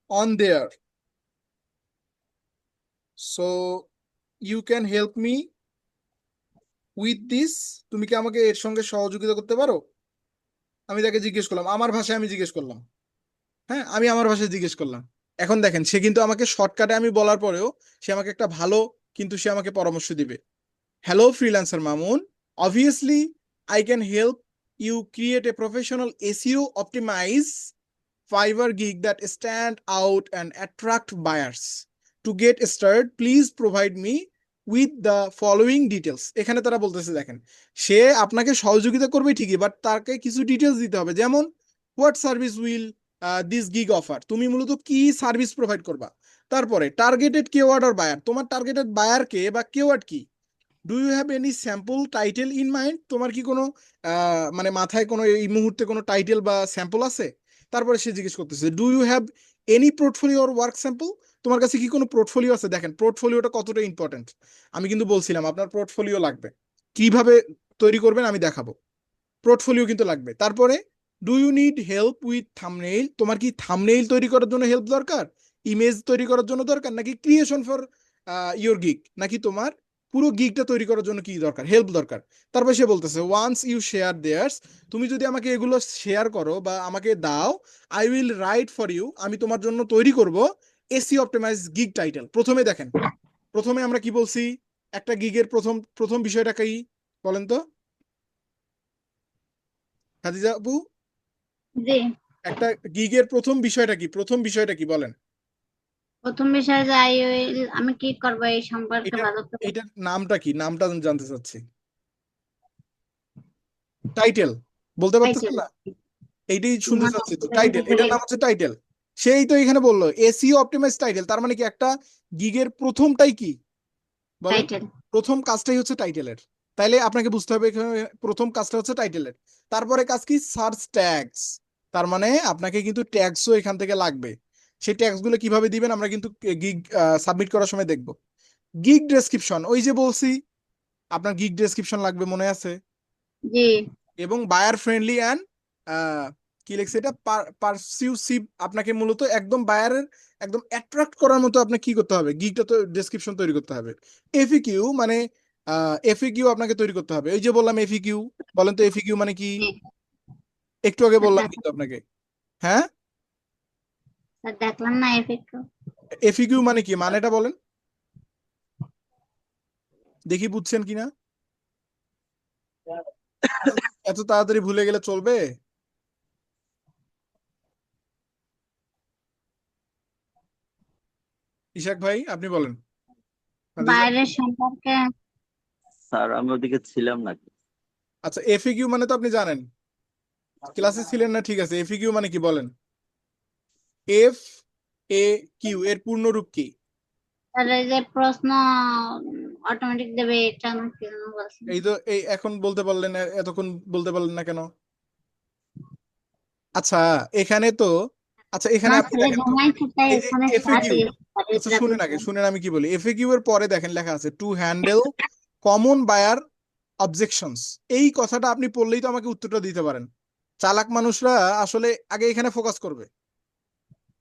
on there, so you can help me with this. তুমি কি আমাকে এর সঙ্গে সহযোগিতা করতে পারো? আমি তাকে জিজ্ঞেস করলাম, আমার ভাষায় আমি জিজ্ঞেস করলাম, হ্যাঁ আমি আমার ভাষায় জিজ্ঞেস করলাম। এখন দেখেন সে কিন্তু আমাকে শর্টকাটে আমি বলার পরেও সে আমাকে একটা ভালো, কিন্তু সে আমাকে পরামর্শ দিবে। Hello, freelancer Mamun. Obviously, I can help you create a professional SEO optimize Fiverr gig that stand out and attract buyers. To get started, please provide me with the following details. এখানে তারা বলতেছে দেখেন, সে আপনাকে সহযোগিতা করবে ঠিকই, but তাকে কিছু ডিটেলস দিতে হবে, যেমন what service will this gig offer, তুমি মূলত কি সার্ভিস প্রোভাইড করবা। তারপরে টার্গেটেড কিওয়ার্ড আর বায়ার, তোমার টার্গেটেড বায়ার কে বা কিওয়ার্ড কি। Do you have any sample title in mind, তোমার কি কোনো মানে মাথায় কোনো এই মুহূর্তে কোনো টাইটেল বা স্যাম্পল আছে। তারপরে সে জিজ্ঞেস করতেছে do you have any portfolio or work sample, তোমার কাছে কি কোনো পোর্টফোলিও আছে। দেখেন পোর্টফোলিওটা কতটা ইম্পর্টেন্ট, আমি কিন্তু বলছিলাম আপনার পোর্টফোলিও লাগবে। কিভাবে তৈরি করবেন আমি দেখাবো, পোর্টফোলিও কিন্তু লাগবে। তারপরে do you need help with thumbnail, তোমার কি থাম্বনেইল তৈরি করার জন্য হেল্প দরকার, ইমেজ তৈরি করার জন্য দরকার, নাকি ক্রিয়েশন ফর ইওর গিগ, নাকি তোমার পুরো গিগটা তৈরি করার জন্য কি দরকার, হেল্প দরকার। তারপর সে বলতেছে ওয়ান্স ইউ শেয়ার দেয়ার্স, তুমি যদি আমাকে এগুলো শেয়ার করো বা আমাকে দাও, I will write for you, আমি তোমার জন্য তৈরি করব এসি অপটিমাইজ গিগ টাইটেল। প্রথমে দেখেন, প্রথমে আমরা কি বলছি, একটা গিগের প্রথম প্রথম বিষয়টা কি বলেন তো খাদিজা আপু, জি, একটা গিগের প্রথম বিষয়টা কি, প্রথম বিষয়টা কি বলেন। প্রথম বিষয় যে আই উইল, আমি কি করবো এই সম্পর্কে এটা ভালো করে। এটার নামটা কি, নামটা আমি জানতে চাচ্ছি। টাইটেল বলতে পারতেছেন টাইটেল। না, এইটাই শুনতে চাচ্ছি তো, টাইটেল, এটার নাম হচ্ছে টাইটেল। সেই তো এখানে বললো এসইও অপটিমাইজ টাইটেল, তার মানে কি একটা গিগের প্রথমটাই কি বলেন, টাইটেল। প্রথম কাজটাই হচ্ছে টাইটেলের। তাইলে আপনাকে বুঝতে হবে এখানে প্রথম কাজটা হচ্ছে টাইটেলের। তারপরে কাজ কি, সার্চ ট্যাগস, তার মানে আপনাকে কিন্তু ট্যাগসও এখান থেকে লাগবে। সেই ট্যাগস গুলো কিভাবে দিবেন আমরা কিন্তু গিগ সাবমিট করার সময় দেখবো। গিগ ডেসক্রিপশন, ওই যে বলছি আপনার গিগ ডেসক্রিপশন লাগবে, মনে আছে। জি। এবং বায়ার ফ্রেন্ডলি অ্যান্ড কি লিখছে এটা, পারসিউসিভ, আপনাকে মূলত একদম বায়ারের একদম অ্যাট্রাক্ট করার মতো আপনাকে কি করতে হবে, গিগটা তো ডেসক্রিপশন তৈরি করতে হবে। এফিকিউ মানে এফিকিউ আপনাকে তৈরি করতে হবে, ওই যে বললাম এফিকিউ, বলেন তো এফিকিউ মানে কি, জি। একটু আগে স্যার বললাম কিন্তু আপনাকে। হ্যাঁ, স্যার দেখলাম না এফেক্ট। এফিকিউ মানে কি, মানেটা বলেন দেখি বুঝছেন কিনা। এত তাড়াতাড়ি ভুলে গেলে চলবে। ইশাক ভাই আপনি বলেন, খাদিজা। বাইরের সম্পর্কে। স্যার আমি ওদিকে ছিলাম না। আচ্ছা এফিকিউ মানে তো আপনি জানেন, ক্লাসে ছিলেন না, ঠিক আছে। এফিকিউ মানে কি বলেন, এফ এ কিউ এর পূর্ণ রূপ কি। স্যার এই যে প্রশ্ন অটোমেটিক দেবে এটা না কি যেন বলছেন। এই তো এই এখন বলতে পারলেন, এতক্ষণ বলতে পারলেন না কেন। আচ্ছা এখানে তো আচ্ছা এখানে আপনি মাঝখানে দেখেন তো, ঘুমাইছে তাই এই যে ফোনে এফএকিউ, আচ্ছা শুনেন আগে, শুনেন আমি কি বলি। এফএকিউ এর পরে দেখেন লেখা আছে to handle common buyer objections. এই কথাটা আপনি পড়লেই তো আমাকে উত্তরটা দিতে পারেন। চালাক মানুষরা আসলে আগে এখানে ফোকাস করবে।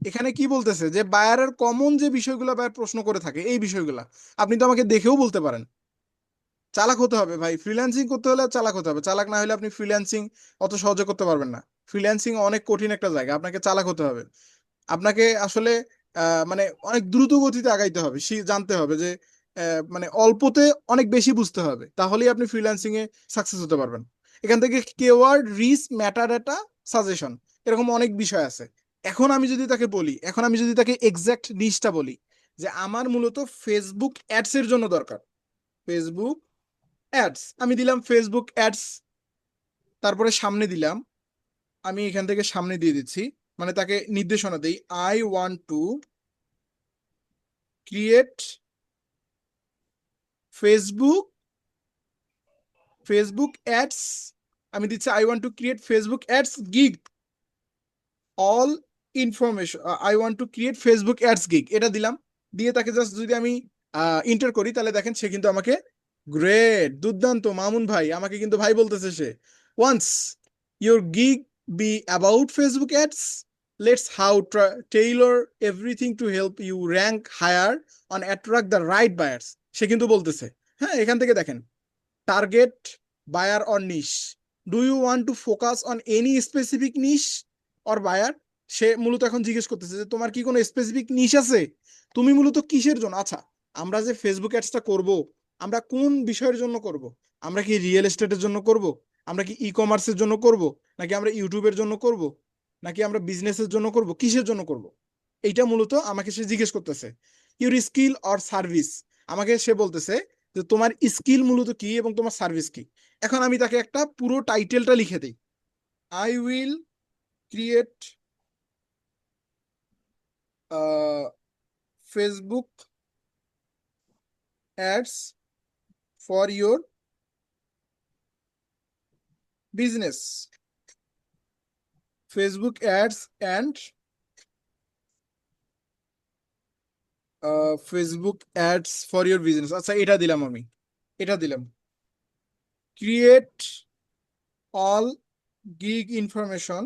এখানে কি বলতেছে যে বায়ারের কমন যে বিষয়গুলো বায়ার প্রশ্ন করে থাকে এই বিষয়গুলা আপনি তো আমাকে দেখেও বলতে পারেন। চালাক হতে হবে ভাই, ফ্রিল্যান্সিং করতে হলে চালাক হতে হবে। চালাক না হলে আপনি ফ্রিল্যান্সিং অত সহজে করতে পারবেন না। ফ্রিল্যান্সিং অনেক কঠিন একটা জায়গা, আপনাকে চালাক হতে হবে। আপনাকে আসলে মানে অনেক দ্রুত গতিতে আগাইতে হবে, জানতে হবে যে মানে অল্পতে অনেক বেশি বুঝতে হবে, তাহলেই আপনি ফ্রিল্যান্সিং এ সাকসেস হতে পারবেন। এখান থেকে কেওয়ার্ড রিচ ম্যাটাডাটা সাজেশন এরকম অনেক বিষয় আছে। এখন আমি যদি তাকে এক্সাক্ট নিশটা বলি যে আমার মূলত ফেসবুক অ্যাডস এর জন্য দরকার, ফেসবুক অ্যাডস, আমি দিলাম ফেসবুক অ্যাডস, তারপরে সামনে দিলাম, আমি এখান থেকে সামনে দিয়ে দিচ্ছি, মানে তাকে নির্দেশনা দেই I want to create Facebook Facebook ads, আমি দিচ্ছি I want to create Facebook ads gig all information, I want to create Facebook ads gig, এটা দিলাম। দিয়ে তাকে জাস্ট যদি আমি ইন্টার করি তাহলে দেখেন সে কিন্তু আমাকে, গ্রেট, দুর্দান্ত মামুন ভাই, আমাকে কিন্তু ভাই বলতেছে সে। Once your gig be about Facebook ads, let's how tailor everything to help you rank higher on attract the right buyers. সে কিন্তু বলতেছে, হ্যাঁ এখান থেকে দেখেন, target buyer or niche, do you want to focus on any specific niche or buyer. সে মূলত এখন জিজ্ঞেস করতেছে যে তোমার কি কোনো স্পেসিফিক নিশ আছে, তুমি মূলত কিসের জন্য, আচ্ছা আমরা যে ফেসবুক অ্যাডসটা করব, আমরা কোন বিষয়ের জন্য করব? আমরা কি রিয়েল এস্টেটের জন্য করব, আমরা কি ই কমার্সের জন্য করব, নাকি আমরা ইউটিউবের জন্য করব, নাকি আমরা বিজনেসের জন্য করব, কিসের জন্য করব? এইটা মূলত আমাকে সে জিজ্ঞেস করতেছে। ইউর স্কিল অর সার্ভিস, আমাকে সে বলতেছে যে তোমার স্কিল মূলত কি এবং তোমার সার্ভিস কি। এখন আমি তাকে একটা পুরো টাইটেলটা লিখে দিই, I will create Facebook ads for your business, Facebook ads and Facebook ads for your business. আচ্ছা এটা দিলাম, আমি এটা দিলাম, create all gig information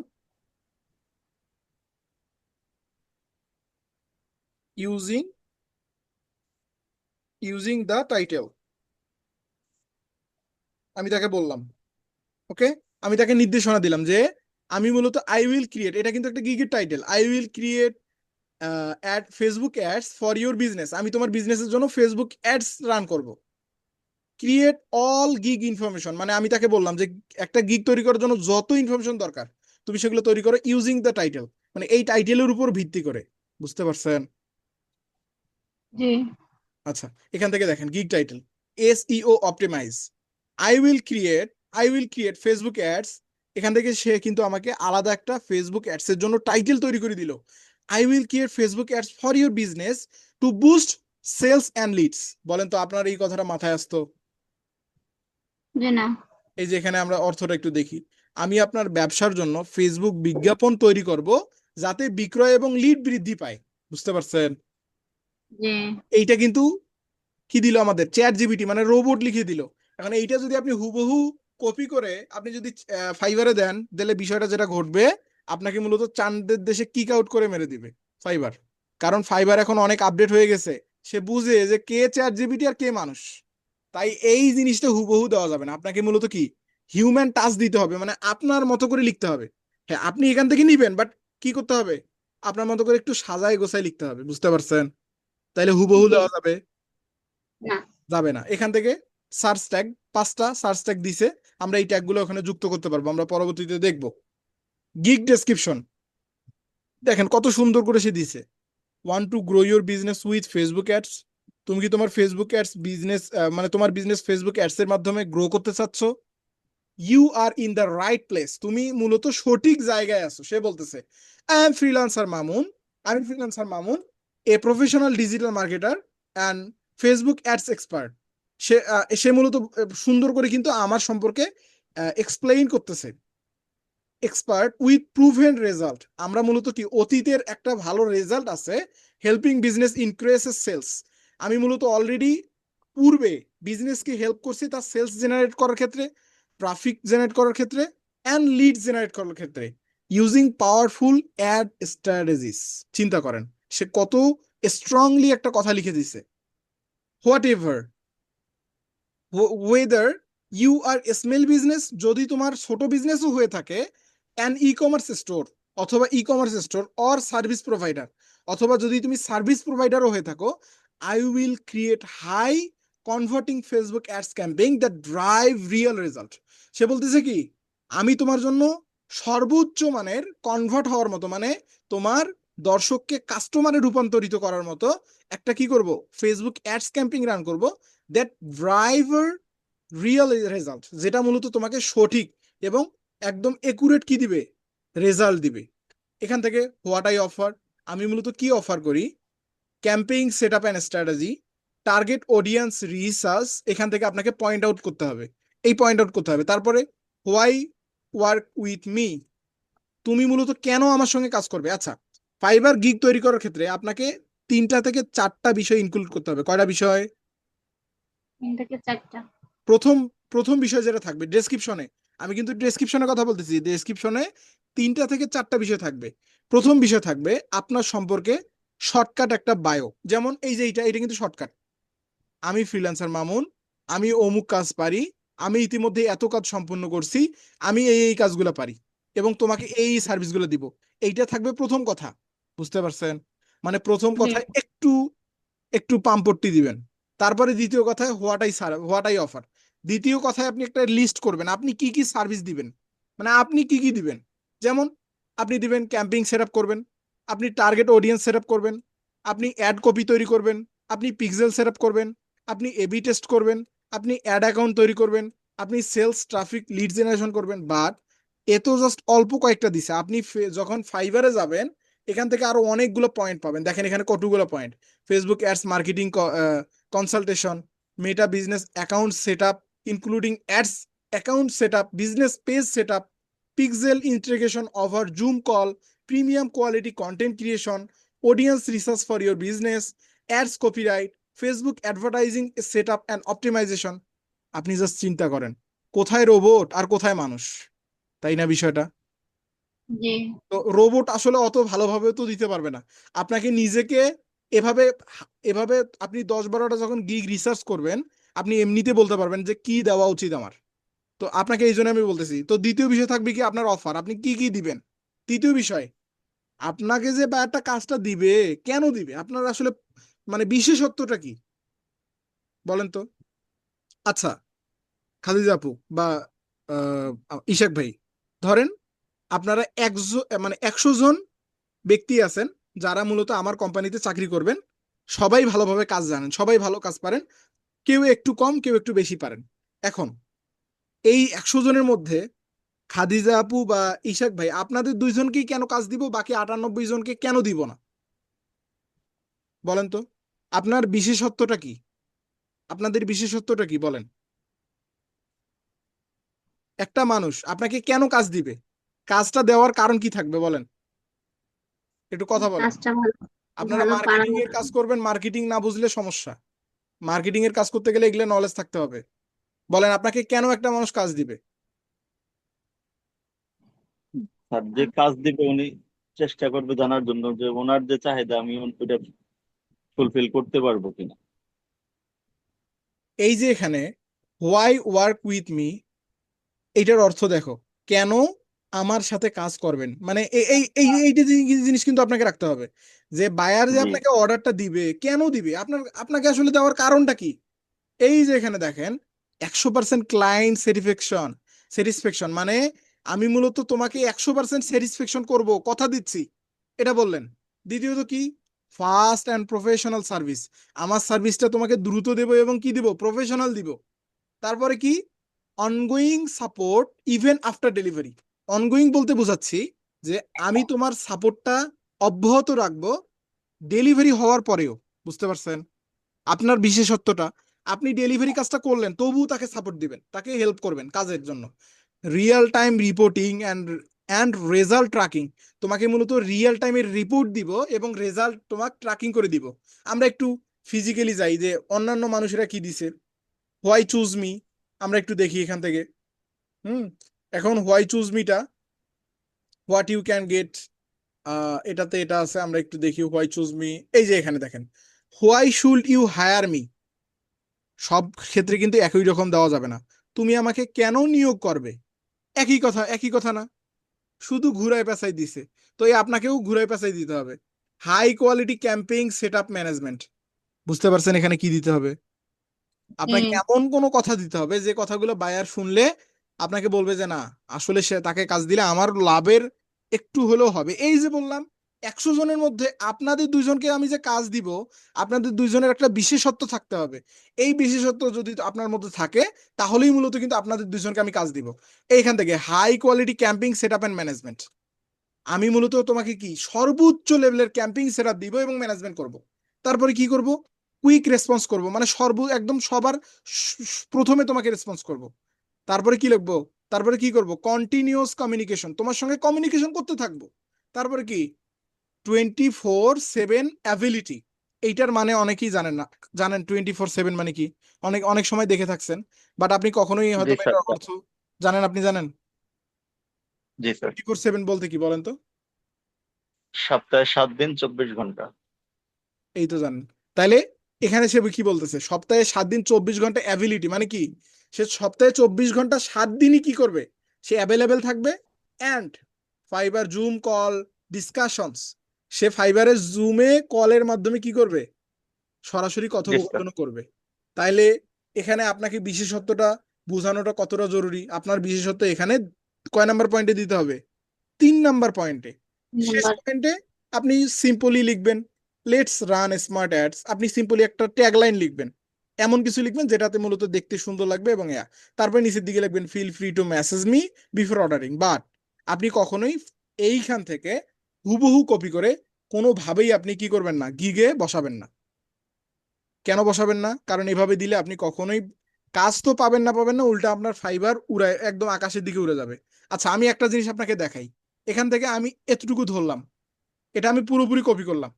using using the title. আমি তাকে বললাম, ওকে, আমি তাকে নির্দেশনা দিলাম যে আমি মূলত আই উইল ক্রিয়েট, এটা কিন্তু একটা গিগের title, I will create ad Facebook ads for your business, আমি তোমার বিজনেসের জন্য ফেসবুক অ্যাডস রান করব। ক্রিয়েট অল গিগ ইনফরমেশন, মানে আমি তাকে বললাম যে একটা গিগ তৈরি করার জন্য যত ইনফরমেশন দরকার তুমি সেগুলো তৈরি করো ইউজিং দ্য টাইটেল, মানে এই টাইটেলের উপর ভিত্তি করে। বুঝতে পারছেন? জি। আচ্ছা এখান থেকে দেখেন gig title SEO optimize, I will create I will create Facebook ads. এখান থেকে সে কিন্তু আমাকে আলাদা একটা ফেসবুক অ্যাডস এর জন্য টাইটেল তৈরি করে দিল, I will create Facebook ads for your business to boost sales and leads. বলেন তো আপনার এই কথাটা মাথায় আসতো? জি না। এই যে এখানে আমরা অর্থটা একটু দেখি, আমি আপনার ব্যবসার জন্য ফেসবুক বিজ্ঞাপন তৈরি করব যাতে বিক্রয় এবং লিড বৃদ্ধি পায়। বুঝতে পারছেন? জি। এইটা কিন্তু কি দিল আমাদের, চ্যাট জিপিটি, মানে রোবট লিখে দিল। এখন এইটা যদি আপনি হুবহু কপি করে আপনি যদি ফাইবারে দেন, দিলে বিষয়টা যেটা ঘটবে, আপনাকে মূলত চাঁদের দেশে কিক আউট করে মেরে দিবে ফাইবার। কারণ ফাইবার এখন অনেক আপডেট হয়ে গেছে, সে বুঝে যে কে চ্যাট জিপিটি আর কে মানুষ। তাই এই জিনিসটা হুবহু দেওয়া যাবে না, আপনাকে মূলত কি হিউম্যান টাচ দিতে হবে, মানে আপনার মতো করে লিখতে হবে। হ্যাঁ আপনি এখান থেকে নিবেন, বাট কি করতে হবে, আপনার মতো করে একটু সাজায় গোছায় লিখতে হবে। বুঝতে পারছেন? তাইলে হুবহু জি। দেওয়া যাবে না। যাবে না। এখান থেকে সার্চ ট্যাগ, 5টা সার্চ ট্যাগ দিছে, আমরা এই ট্যাগগুলো ওখানে যুক্ত করতে পারবো, আমরা পরবর্তীতে দেখব। গিগ ডেসক্রিপশন দেখেন কত সুন্দর করে সে দিছে, want to grow your business with Facebook ads. তুমি কি তোমার ফেসবুক অ্যাডস বিজনেস, মানে তোমার বিজনেস ফেসবুক অ্যাডস এর মাধ্যমে গ্রো করতে চাচ্ছ? You are in the right place, তুমি মূলত সঠিক জায়গায় আছো। সে বলতেছে আই এম ফ্রিল্যান্সার মামুন, আমি freelancer Mamun, a professional digital marketer and Facebook ads expert. সে মূলত সুন্দর করে কিন্তু আমার সম্পর্কে এক্সপ্লেইন করতেছে। Expert with proven result. আমরা মূলত কি অতীতের একটা ভালো রেজাল্ট আছে, হেল্পিং বিজনেস ইনক্রিজ সেলস। আমি মূলত অলরেডি পূর্বে বিজনেসকে হেল্প করছি তার সেলস জেনারেট করার ক্ষেত্রে, ট্রাফিক জেনারেট করার ক্ষেত্রে, অ্যান্ড লিড জেনারেট করার ক্ষেত্রে ইউজিং পাওয়ারফুল অ্যাড স্ট্র্যাটেজিস। চিন্তা করেন সে কত স্ট্রংলি একটা কথা লিখে দিছে। Whatever whether you are small business, যদি তোমার ছোট বিজনেসও হয়ে থাকে, অ্যান ই কমার্স স্টোর অথবা e commerce store or service provider, অথবা যদি তুমি সার্ভিস প্রোভাইডারও হয়ে থাকো, I will create high converting Facebook ads campaign that drive real result. সে বলতেছে কি আমি তোমার জন্য সর্বোচ্চ মানের কনভার্ট হওয়ার মতো, মানে তোমার দর্শককে কাস্টমারে রূপান্তরিত করার মতো একটা কি করব, ফেসবুক অ্যাডস ক্যাম্পেইন রান করব দ্যাট ড্রাইভার রিয়েল রেজাল্ট, যেটা মূলত তোমাকে সঠিক এবং একদম একুরেট কি দিবে, রেজাল্ট দিবে। এখান থেকে হোয়াট আই অফার, আমি মূলত কি অফার করি, campaign set up and strategy, target audience research, এখান থেকে আপনাকে পয়েন্ট আউট করতে হবে, এই পয়েন্ট আউট করতে হবে। তারপরে হোয়াই ওয়ার্ক উইথ মি, তুমি মূলত কেন আমার সঙ্গে কাজ করবে। আচ্ছা, ফাইবার গিগ তৈরি করার ক্ষেত্রে আপনাকে 3টা থেকে 4টা বিষয় ইনক্লুড করতে হবে। কয়টা বিষয়? 3 থেকে 4টা। প্রথম প্রথম বিষয় যেটা থাকবে ডেসক্রিপশনে, আমি কিন্তু ডেসক্রিপশনের কথা বলতেছি, ডেসক্রিপশনে 3টা থেকে 4টা বিষয় থাকবে। প্রথম বিষয় থাকবে আপনার সম্পর্কে শর্টকাট একটা বায়ো, যেমন এই যে এটা কিন্তু শর্টকাট, আমি ফ্রিল্যান্সার মামুন, আমি অমুক কাজ পারি, আমি ইতিমধ্যে এত কাজ সম্পূর্ণ করছি, আমি এই কাজগুলো পারি এবং তোমাকে এই সার্ভিসগুলো দিব। এইটা থাকবে প্রথম কথা, বুঝতে পারছেন? মানে প্রথম জি। কথায় একটু একটু পাম্পট্টি দিবেন। তারপরে দ্বিতীয় কথায় হোয়াট আই অফার। দ্বিতীয় কথায় আপনি একটা লিস্ট করবেন আপনি কি কি সার্ভিস দিবেন, মানে আপনি কি কি দিবেন। যেমন আপনি দিবেন ক্যাম্পিং সেট আপ করবেন, আপনি টার্গেট অডিয়েন্স সেট আপ করবেন, আপনি অ্যাড কপি তৈরি করবেন, আপনি পিক্সেল সেট আপ করবেন, আপনি এবি টেস্ট করবেন, আপনি অ্যাড অ্যাকাউন্ট তৈরি করবেন, আপনি সেলস ট্রাফিক লিড জেনারেশন করবেন। বাট এ তো জাস্ট অল্প কয়েকটা দিছে। আপনি যখন ফাইবারে যাবেন এখান থেকে আরো অনেকগুলো পয়েন্ট পাবেন। দেখেন এখানে কতগুলো point: Facebook ads marketing consultation, Meta business account set up including ads account set up, business page set up, pixel integration over Zoom call, premium quality content creation, audience research for your business, ads copyright, Facebook advertising set up and optimization. আপনি just চিন্তা করেন কোথায় robot আর কোথায় মানুষ, তাই না বিষয়টা? জি। তো রোবট আসলে অত ভালোভাবে তো দিতে পারবে না। আপনাকে নিজেকে এভাবে এভাবে আপনি 10-12টা যখন গিগ রিসার্চ করবেন আপনি এমনিতে বলতে পারবেন যে কি দেওয়া উচিত আমার। তো আপনাকে এই জন্য আমি বলতেছি। তো দ্বিতীয় বিষয় থাকবে কি আপনার অফার, আপনি কি কি দিবেন। তৃতীয় বিষয় আপনাকে যে বা একটা কাজটা দিবে কেন দিবে, আপনার আসলে মানে বিশেষত্বটা কি বলেন তো। আচ্ছা খাদিজা আপু বা ইশাক ভাই, ধরেন আপনারা 100 জন ব্যক্তি আছেন যারা মূলত আমার কোম্পানিতে চাকরি করবেন, সবাই ভালোভাবে কাজ জানেন, সবাই ভালো কাজ পারেন, কেউ একটু কম কেউ একটু বেশি পারেন। এখন এই 100 জনের মধ্যে খাদিজা আপু বা ইশাক ভাই আপনাদের 2জনকেই কেন কাজ দিব, বাকি 98 জনকে কেন দিব না বলেন তো। আপনার বিশেষত্বটা কি, আপনাদের বিশেষত্বটা কি বলেন। একটা মানুষ আপনাকে কেন কাজ দিবে, কাজটা দেওয়ার কারণ কি থাকবে বলেন, একটু কথা বলেন। কাজটা ভালো আপনারা ভালো মার্কেটিং পারানো। এর কাজ করবেন, মার্কেটিং না বুঝলে সমস্যা, মার্কেটিং এর কাজ করতে গেলে এগুলো নলেজ থাকতে হবে। বলেন আপনাকে কেন একটা মানুষ কাজ দিবে। স্যার যে কাজ দিবে উনি চেষ্টা করবে জানার জন্য যে ওনার যে চাহিদা আমি ওটা ফুলফিল করতে পারবো কিনা। এই যে এখানে হোয়াই ওয়ার্ক উইথ মি, এইটার অর্থ দেখো, কেন আমার সাথে কাজ করবেন, মানে এইটা জিনিস কিন্তু আপনাকে রাখতে হবে যে বায়ার যে জি। আপনাকে অর্ডারটা দিবে কেন দিবে, আপনাকে আসলে দেওয়ার কারণটা কি। এই যে এখানে দেখেন 100% ক্লায়েন্ট স্যাটিসফ্যাকশন, মানে আমি মূলত তোমাকে 100% স্যাটিসফ্যাকশন করব, কথা দিচ্ছি, এটা বললেন। দ্বিতীয়ত কি, ফাস্ট অ্যান্ড প্রফেশনাল সার্ভিস, আমার সার্ভিসটা তোমাকে দ্রুত দেব এবং কি দিব, প্রফেশনাল দিব। তারপরে কি, ongoing support even after delivery. Ongoing বলতে বোঝাচ্ছি যে আমি তোমার সাপোর্টটা অব্যাহত রাখবো ডেলিভারি হওয়ার পরেও, বুঝতে পারছেন আপনার বিশেষত্বটা। আপনি ডেলিভারি কাজটা করলেন তবুও তাকে সাপোর্ট দিবেন, তাকে হেল্প করবেন কাজের জন্য। Real time reporting and and result tracking, তোমাকে মূলত রিয়েল টাইমের রিপোর্ট দিব এবং রেজাল্ট তোমাকে ট্র্যাকিং করে দিব। আমরা একটু ফিজিক্যালি যাই যে অন্যান্য মানুষেরা কি দিছে। হোয়াই চুজ মি, আমরা একটু দেখি এখান থেকে। এখন হোয়াই চুজ মিটা, হোয়াট ইউ ক্যান গেট, এটাতে এটা আছে, আমরা একটু দেখি হোয়াই চুজ মি। এই যে এখানে দেখেন, why should you hire me, সব ক্ষেত্রে কিন্তু একই রকম দেওয়া যাবে না। তুমি আমাকে কেন নিয়োগ করবে, একই কথা, একই কথা না, শুধু ঘুরায় পেঁচাই দিছে। তো এই আপনাকেও ঘুরায় পেঁচাই দিতে হবে। High quality campaign set up management, বুঝতে পারছেন এখানে কি দিতে হবে? আপনাকে হুম। এমন কোনো কথা দিতে হবে যে কথাগুলো বায়ার শুনলে আপনাকে বলবে যে না, আসলে সে তাকে কাজ দিলে আমার লাভের একটু হলেও হবে। এই যে বললাম 100 জনের মধ্যে আপনাদের দুইজনকে আমি যে কাজ দিব, আপনাদের দুইজনের একটা বিশেষত্ব থাকতে হবে। এই বিশেষত্ব যদি আপনার মধ্যে থাকে তাহলেই মূলত কিন্তু আপনাদের দুইজনকে আমি কাজ দিব। এইখান থেকে high quality campaign set up and management, আমি মূলত তোমাকে কি সর্বোচ্চ লেভেলের ক্যাম্পিং সেটআপ দিব এবং ম্যানেজমেন্ট করব। তারপরে কি করব, কুইক রেসপন্স করব, মানে একদম সবার প্রথমে তোমাকে রেসপন্স করব। তারপরে কি লিখবো, তারপরে কি করব, কন্টিনিউয়াস কমিউনিকেশন, তোমার সঙ্গে কমিউনিকেশন করতে থাকবো। তারপরে কি 24/7 অ্যাবিলিটি, এইটার মানে অনেকেই জানেন না। জানেন 24/7 মানে কি? অনেক অনেক সময় দেখে থাকছেন, বাট আপনি কখনোই জি হয়তো স্যার। এটার অর্থ জানেন, আপনি জানেন জি স্যার। 24/7 বলতে কি বলেন তো? সপ্তাহে 7 দিন 24 ঘন্টা। এই তো জানেন। তাইলে এখানে সে কি বলতেছে, সপ্তাহে 7 দিন 24 ঘন্টা অ্যাবিলিটি মানে কি? সে সপ্তাহে 24 ঘন্টা 7 দিনই কি করবে, সে অ্যাভেলেবেল থাকবে। And Fiverr Zoom call discussions, সে ফাইবারের জুমে কলের মাধ্যমে কি করবে, সরাসরি জি স্যার। কথোপকথন করবে। তাইলে এখানে আপনাকে বিশেষত্বটা বোঝানোটা কতটা জরুরি, আপনার বিশেষত্ব এখানে কয় নাম্বার পয়েন্টে দিতে হবে, 3 নাম্বার পয়েন্টে। শেষ নাম্বার। পয়েন্টে আপনি সিম্পলি লিখবেন লেটস রান স্মার্ট অ্যাডস, আপনি সিম্পলি একটা ট্যাগলাইন লিখবেন, এমন কিছু লিখবেন যেটাতে মূলত দেখতে সুন্দর লাগবে এবং তারপরে নিচের দিকে লিখবেন feel free to message me before ordering. But আপনি কখনোই এইখান থেকে হুবহু কপি করে কোনোভাবেই আপনি কি করবেন না, গিগে বসাবেন না। কেন বসাবেন না? কারণ এভাবে দিলে আপনি কখনোই কাজ তো পাবেন না, পাবেন না, উল্টা আপনার ফাইবার উড়ায় একদম আকাশের দিকে উড়ে যাবে। আচ্ছা আমি একটা জিনিস আপনাকে দেখাই, এখান থেকে আমি এতটুকু ধরলাম, এটা আমি পুরোপুরি কপি করলাম।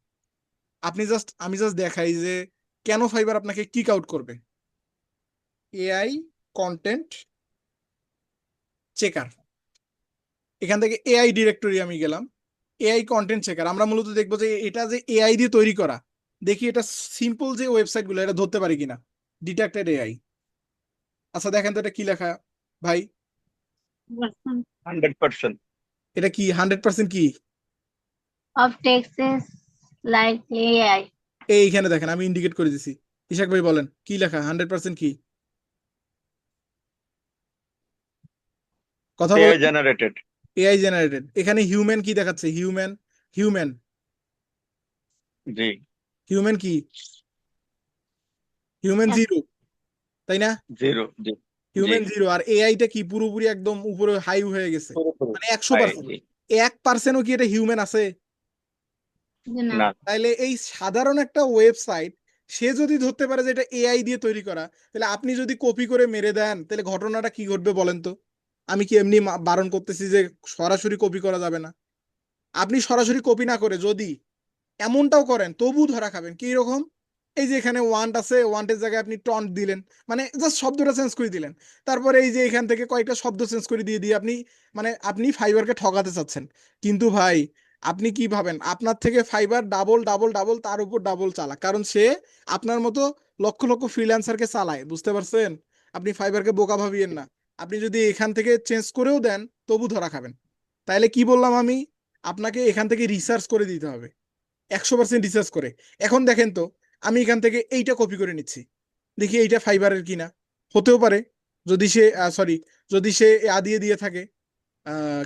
আমি জাস্ট দেখাই যে কেন ফাইবার আপনাকে কিক আউট করবে। এআই কন্টেন্ট চেকার, এখান থেকে এআই ডিরেক্টরি আমি গেলাম, এআই কন্টেন্ট চেকার, আমরা মূলত দেখবো যে এটা যে এআই দিয়ে তৈরি করা, দেখি এটা সিম্পল যে ওয়েবসাইট গুলো এটা ধরতে পারি কিনা। Detected AI. আচ্ছা দেখেন তো এটা কি লেখা ভাই, 100%। এটা কি 100% কি? of Texas like AI. এইখানে দেখেন আমি ইন্ডিকেট করে দিছি। ইশাক ভাই বলেন কি লেখা, 100% কি কথা এআই বলেন। জেনারেটেড। এআই জেনারেটেড, এখানে হিউম্যান কি দেখাচ্ছে, হিউম্যান, হিউম্যান, জি। হিউম্যান কি, হিউম্যান Yes. জিরো, তাই না? 0। জি। জি। হিউম্যান জিরো, আর এআইটা কি পুরোপুরি একদম উপরে হাই হয়ে গেছে, পুরোপুরি। মানে হাই। 100%। জি। 1%ও কি এটা হিউম্যান আছে? না। না। তাইলে এই সাধারণ একটা ওয়েবসাইট সে যদি ধরতে পারে যে এটা এআই দিয়ে তৈরি করা, তাহলে আপনি যদি কপি করে মেরে দেন তাহলে ঘটনাটা কি ঘটবে বলেন তো? আমি কি এমনি বারণ করতেছি যে সরাসরি কপি করা যাবে না? আপনি সরাসরি কপি না করে যদি এমনটাও করেন তবু ধরা খাবেন। কি রকম? এই যে এখানে ওয়ান্ট আছে, ওয়ান্টের জায়গায় আপনি টন্ট দিলেন, মানে জাস্ট শব্দটা চেঞ্জ করে দিলেন। তারপরে এই যে এখান থেকে কয়েকটা শব্দ চেঞ্জ করে দিয়ে দিয়ে আপনি, মানে আপনি ফাইবারকে ঠকাতে চাচ্ছেন। কিন্তু ভাই আপনি কি ভাবেন আপনার থেকে ফাইবার ডাবল ডাবল ডাবল তার উপর ডাবল চালাক, কারণ সে আপনার মতো লক্ষ লক্ষ ফ্রিল্যান্সারকে চালায়, বুঝতে পারছেন? আপনি ফাইবারকে বোকা ভাবিয়েন না। আপনি যদি এখান থেকে চেঞ্জ করেও দেন তবু ধরা খাবেন। তাইলে কি বললাম আমি, আপনাকে এখান থেকে রিসার্চ করে দিতে হবে, 100% রিসার্চ করে। এখন দেখেন তো, আমি এখান থেকে এইটা কপি করে নিচ্ছি, দেখি এইটা ফাইবারের কিনা। হতেও পারে, যদি সে সরি, যদি সে দিয়ে দিয়ে থাকে,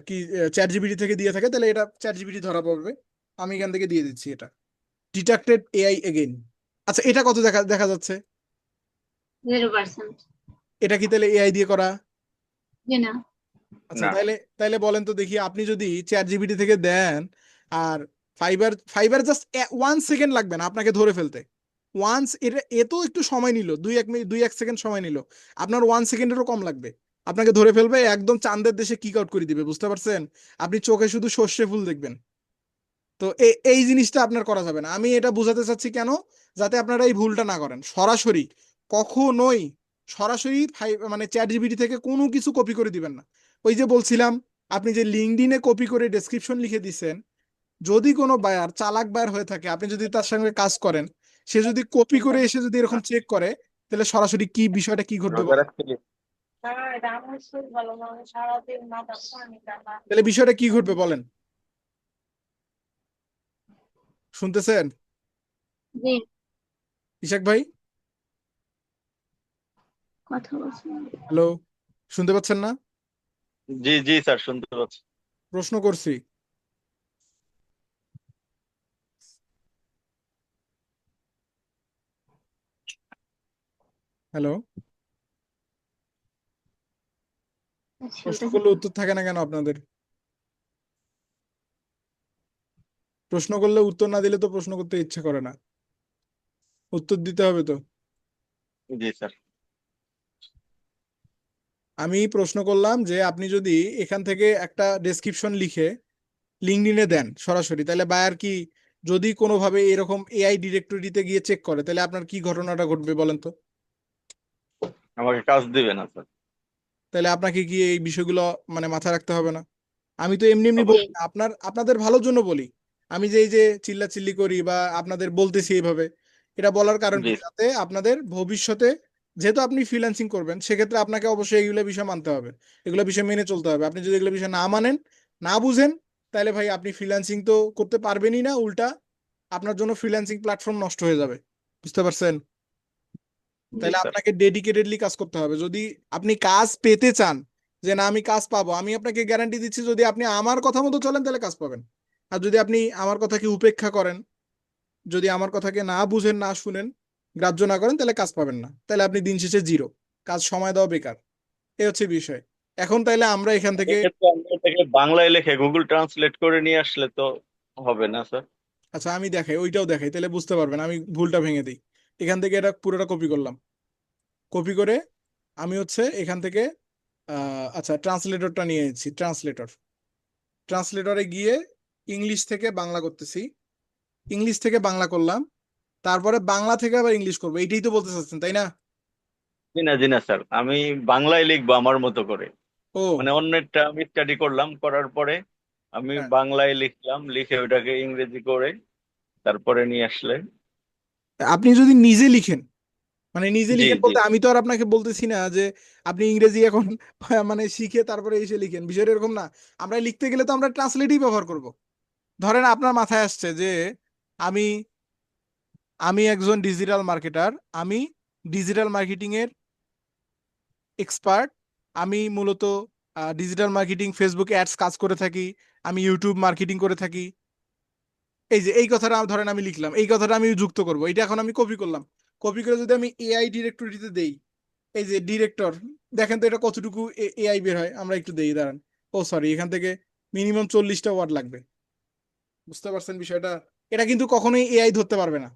কি চ্যাট জিপিটি থেকে দিয়ে থাকে, তাহলে এটা চ্যাট জিপিটি ধরা পড়বে। আমি এখান থেকে দিয়ে দিচ্ছি এটা ডিটেক্টেড এআই এগেইন। আচ্ছা এটা কত দেখা দেখা যাচ্ছে, 0%. এটা কি তাহলে এআই দিয়ে করা? জি না। আচ্ছা না। তাহলে তাহলে বলেন তো দেখি, আপনি যদি চ্যাট জিপিটি থেকে দেন আর ফাইবার ফাইবার জাস্ট 1 সেকেন্ড লাগবে না আপনাকে ধরে ফেলতে। এটা এত একটু সময় নিল, 2-1 মিনিট 2-1 সেকেন্ড সময় নিল, আপনার 1 সেকেন্ডেরও কম লাগবে। আপনাকে ধরে ফেলবে, একদম চাঁদের দেশে কিক আউট করে দিবে, বুঝতে পারছেন? আপনি চোখে শুধু সর্ষে ফুল দেখবেন। তো এই জিনিসটা আপনার করা যাবে না। আমি এটা বোঝাতে চাচ্ছি কেন, যাতে আপনারা এই ভুলটা না করেন। সরাসরি কখনোই সরাসরি মানে চ্যাট জিপিটি থেকে কোনো কিছু কপি করে দিবেন না। ওই যে বলছিলাম, আপনি যে লিঙ্কডইনে কপি করে ডেসক্রিপশন লিখে দিছেন, যদি কোনো বায়ার চালাক বায়ার হয়ে থাকে, আপনি যদি তার সঙ্গে কাজ করেন, সে যদি কপি করে এসে যদি এরকম চেক করে, তাহলে সরাসরি কি বিষয়টা কি ঘটবে রোজা বলেন? রাখতে গিয়ে- তাহলে বিষয়টা কি ঘটবে বলেন? শুনতেছেন জি, ইশাক ভাই? কথা বলছিলাম। হ্যালো, শুনতে পাচ্ছেন না? জি জি স্যার, শুনতে পাচ্ছি। প্রশ্ন করছি। হ্যালো, প্রশ্ন শুনতেছি করলে তো। উত্তর থাকে না কেন আপনাদের? প্রশ্ন করলে উত্তর না দিলে তো প্রশ্ন করতে ইচ্ছা করে না, উত্তর দিতে হবে তো। জি স্যার। আমি প্রশ্ন করলাম যে আপনি যদি এখান থেকে একটা ডেসক্রিপশন লিখে লিঙ্কডইনে দেন সরাসরি, তাহলে বায়ার কি, যদি কোনোভাবে এরকম এআই ডিরেক্টরিতে গিয়ে চেক করে, তাহলে আপনার কি ঘটনাটা ঘটবে বলেন তো? আমাকে কাজ দিবে না স্যার? তাহলে আপনাকে কি এই বিষয়গুলো মানে মাথায় রাখতে হবে না? আমি তো এমনি এমনি জি, বলি না, আপনাদের ভালোর জন্য বলি। আমি যে এই যে চিল্লাচিল্লি করি বা আপনাদের বলতেছি এইভাবে, এটা বলার কারণ জি কি, যাতে আপনাদের ভবিষ্যতে, যেহেতু আপনি ফ্রিল্যান্সিং করবেন, সেক্ষেত্রে আপনাকে অবশ্যই এগুলো বিষয় মানতে হবে, এগুলো বিষয় মেনে চলতে হবে। আপনি যদি এগুলো বিষয় না মানেন, না বুঝেন, তাহলে ভাই আপনি ফ্রিল্যান্সিং তো করতে পারবেনই না, উল্টা আপনার জন্য ফ্রিল্যান্সিং প্ল্যাটফর্ম নষ্ট হয়ে যাবে। বুঝতে পারছেন? জি তাহলে স্যার। আপনাকে ডেডিকেটেডলি কাজ করতে হবে। যদি আপনি কাজ পেতে চান, যে না আমি কাজ পাবো, আমি আপনাকে গ্যারান্টি দিচ্ছি, যদি আপনি আমার কথা মতো চলেন তাহলে কাজ পাবেন। আর যদি আপনি আমার কথাকে উপেক্ষা করেন, যদি আমার কথাকে না বুঝেন, না শুনেন, গ্রাহ্য না করেন, তাহলে কাজ পাবেন না। তাহলে আপনি দিন শেষে জিরো, কাজ সময় দেওয়া বেকার। এই হচ্ছে বিষয়। এখন তাইলে আমরা এখান থেকে, এক্ষেত্রে আমি এটাকে বাংলায় লিখে গুগল ট্রান্সলেট করে নিয়ে আসলে তো হবে না স্যার? আচ্ছা আমি দেখাই, ওইটাও দেখাই, তাহলে বুঝতে পারবেন। আমি ভুলটা ভেঙে দিই। এখান থেকে এটা পুরোটা কপি করলাম, কপি করে আমি হচ্ছে এখান থেকে আচ্ছা ট্রান্সলেটরটা নিয়ে নিচ্ছি। ট্রান্সলেটরে গিয়ে ইংলিশ থেকে বাংলা করতেছি, ইংলিশ থেকে বাংলা করলাম, তারপরে বাংলা থেকে আবার ইংলিশ করবো, এইটাই তো বলতে চাচ্ছেন তাই না? জি না জি না স্যার, আমি বাংলায় লিখবো আমার মতো করে। ও মানে অন্যেরটা আমি স্টাডি করলাম, করার পরে আমি হ্যাঁ, বাংলায় লিখলাম, লিখে ওটাকে ইংরেজি করে তারপরে নিয়ে আসলে। আপনি যদি নিজে লিখেন, মানে নিজে জি লিখেন জি। বলতে আমি তো আর আপনাকে বলতেছি না যে আপনি ইংরেজি এখন মানে শিখে তারপরে এসে লিখেন, বিষয়টা এরকম না। আমরা লিখতে গেলে তো আমরা ট্রান্সলেটই ব্যবহার করব। ধরেন আপনার মাথায় আসছে যে আমি আমি একজন ডিজিটাল মার্কেটার, আমি ডিজিটাল মার্কেটিং এর এক্সপার্ট, আমি মূলত ডিজিটাল মার্কেটিং, ফেসবুক অ্যাডস কাজ করে থাকি, আমি ইউটিউব মার্কেটিং করে থাকি। এই যে এই কথাটা ধরেন আমি লিখলাম, এই কথাটা আমি যুক্ত করব, এটা এখন আমি কপি করলাম। কপি করে যদি আমি এআই ডিরেক্টরিতে দেই, এই যে ডিরেক্টর, দেখেন তো এটা কতটুকু এআই বের হয়, আমরা একটু দেই, দাঁড়ান। ও সরি, এখান থেকে মিনিমাম 40টা ওয়ার্ড লাগবে। বুঝতে পারছেন বিষয়টা? এটা কিন্তু কখনোই এআই ধরতে পারবে না।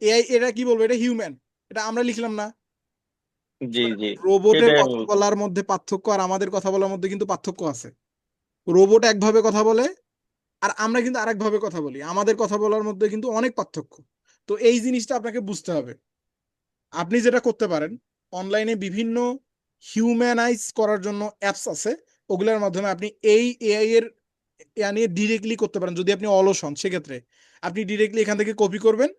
এআই এটা কি বলবো, এটা হিউম্যান, এটা আমরা লিখলাম না। জি জি। রোবটের সেটাই আমি কথা বলার মধ্যে পার্থক্য আর আমাদের কথা বলার মধ্যে কিন্তু পার্থক্য আছে। রোবট একভাবে কথা বলে, আর আমরা কিন্তু আরেকভাবে কথা বলি, আমাদের কথা বলার মধ্যে কিন্তু অনেক পার্থক্য। তো এই জিনিসটা আপনাকে বুঝতে হবে। আপনি যেটা করতে পারেন, অনলাইনে বিভিন্ন হিউম্যানাইজ করার জন্য অ্যাপস আছে, ওগুলোর মাধ্যমে আপনি এই এআই এর নিয়ে ডিরেক্টলি করতে পারেন। যদি আপনি অলস হন, সেক্ষেত্রে আপনি ডিরেক্টলি এখান থেকে কপি করবেন,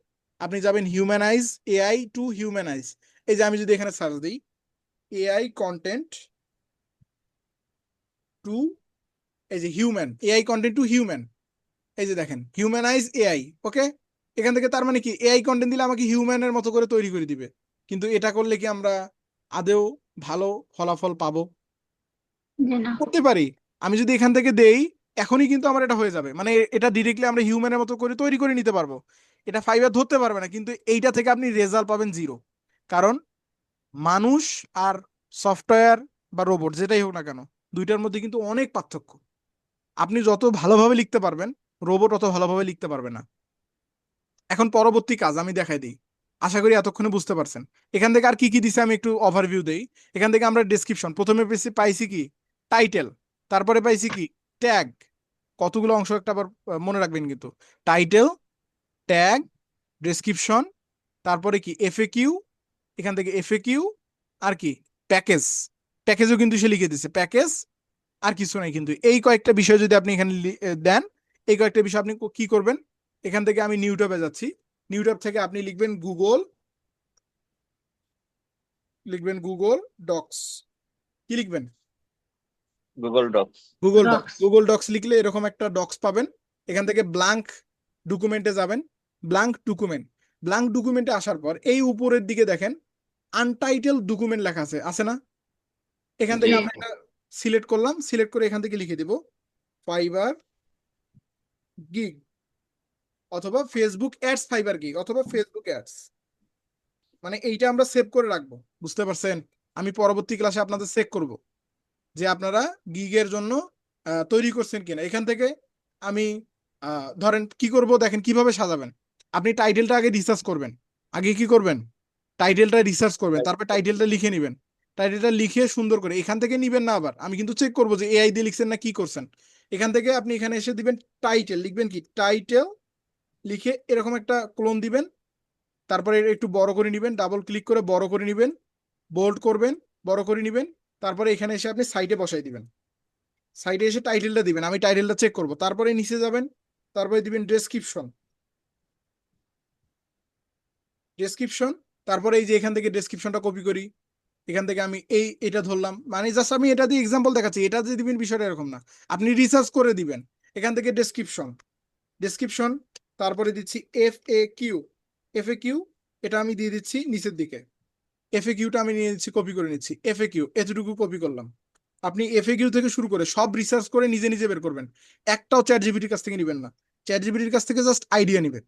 আপনি যাবেন হিউম্যানাইজ, এআই টু হিউম্যানাইজ। এই যে আমি যদি এখানে সার্চ দিই, এআই কন্টেন্ট টু, এই যে human, AI content two human, এই যে দেখেন হিউম্যানাইজ এআই। ওকে, এখান থেকে তার মানে কি, এআই কন্টেন্ট দিলে আমাকে হিউম্যানের মতো করে তৈরি করে দিবে। কিন্তু এটা করলে কি আমরা আদেও ভালো ফলাফল পাবো? জি না। করতে পারি। আমি যদি এখান থেকে দেই, এখনই কিন্তু আমার এটা হয়ে যাবে, মানে এটা ডিরেক্টলি আমরা হিউম্যানের মতো করে তৈরি করে নিতে পারবো। এটা ফাইবার ধরতে পারবে না, কিন্তু এইটা থেকে আপনি রেজাল্ট পাবেন জিরো। কারণ মানুষ আর সফটওয়্যার বা রোবট যেটাই হোক না কেন, দুইটার মধ্যে কিন্তু অনেক পার্থক্য। আপনি যত ভালোভাবে লিখতে পারবেন, রোবট অত ভালোভাবে লিখতে পারবে না। এখন পরবর্তী কাজ আমি দেখাই দিই। আশা করি এতক্ষণে বুঝতে পারছেন। এখান থেকে আর কি কি দিছে আমি একটু ওভারভিউ দেই। এখান থেকে আমরা ডেসক্রিপশন প্রথমে পাইছি কি টাইটেল, তারপরে পাইছি কি ট্যাগ। কতগুলো অংশ একটা আবার মনে রাখবেন কিন্তু, টাইটেল, ট্যাগ, ডেসক্রিপশন, তারপরে কি এফএকিউ, এখান থেকে এফএকিউ, আর কি প্যাকেজ। প্যাকেজও কিন্তু সে লিখে দিছে প্যাকেজ, আর কিছু নাই কিন্তু। এই কয়েকটা বিষয় যদি আপনি এখানে দেন, এই কয়েকটা বিষয় আপনি কি করবেন, এখান থেকে আমি নিউ ট্যাবে যাচ্ছি, নিউ ট্যাব থেকে আপনি লিখবেন গুগল ডক্স। কি লিখবেন? Google Docs. Docs. Google Docs লিখলে এরকম একটা ডক্স পাবেন। এখান থেকে ব্ল্যাঙ্ক ডকুমেন্টে যাবেন, ব্ল্যাঙ্ক ডকুমেন্টে আসার পর এই উপরের দিকে দেখেন আনটাইটেল ডকুমেন্ট লেখা আছে, আছে না? এখান জি থেকে আমরা এটা সিলেক্ট করলাম, সিলেক্ট করে এখান থেকে লিখে দিব ফাইবার গিগ, অথবা ফেসবুক অ্যাডস ফাইবার গিগ, অথবা ফেসবুক অ্যাডস। মানে এইটা আমরা সেভ করে রাখবো, বুঝতে পারছেন? আমি পরবর্তী ক্লাসে আপনাদের চেক করব যে আপনারা গিগের জন্য তৈরি করছেন কিনা। এখান থেকে আমি ধরেন কি করব, দেখেন কিভাবে সাজাবেন। আপনি টাইটেলটা আগে রিসার্চ করবেন, আগে কি করবেন, টাইটেলটা রিসার্চ করবেন, তারপর টাইটেলটা লিখে নেবেন। টাইটেলটা লিখে সুন্দর করে এখান থেকে নিবেন না, আবার আমি কিন্তু চেক করবো যে এআই দিয়ে লিখছেন না কি করছেন। এখান থেকে আপনি এখানে এসে দিবেন টাইটেল, লিখবেন কি টাইটেল, লিখে এরকম একটা ক্লোন দিবেন। তারপরে এটা একটু বড় করে নিবেন, ডাবল ক্লিক করে বড় করে নিবেন, বোল্ড করবেন, বড় করে নিবেন। তারপরে এখানে এসে আপনি সাইডে বসাই দিবেন, সাইডে এসে টাইটেলটা দিবেন, আমি টাইটেলটা চেক করব। তারপরে নিচে যাবেন, তারপরে দিবেন ডেসক্রিপশন। তারপরে এই যে এখান থেকে ডেসক্রিপশনটা কপি করি, এখান থেকে আমি এটা ধরলাম, মানে জাস্ট আমি এটা দিয়ে এক্সাম্পল দেখাচ্ছি, এটা যে দিবেন বিষয়টা এরকম না, আপনি রিসার্চ করে দিবেন। এখান থেকে ডেসক্রিপশন, তারপরে দিচ্ছি এফ এ কিউ, এটা আমি দিয়ে দিচ্ছি নিচের দিকে। এফএকিউটা আমি নিয়ে নিচ্ছি, কপি করে নিচ্ছি, এফএকিউ এতটুকু কপি করলাম। আপনি এফএকিউ থেকে শুরু করে সব রিসার্চ করে নিজে নিজে বের করবেন, একটাও চ্যাট জিপিটির কাছ থেকে নিবেন না। চ্যাট জিপিটির কাছ থেকে জাস্ট আইডিয়া নিবেন।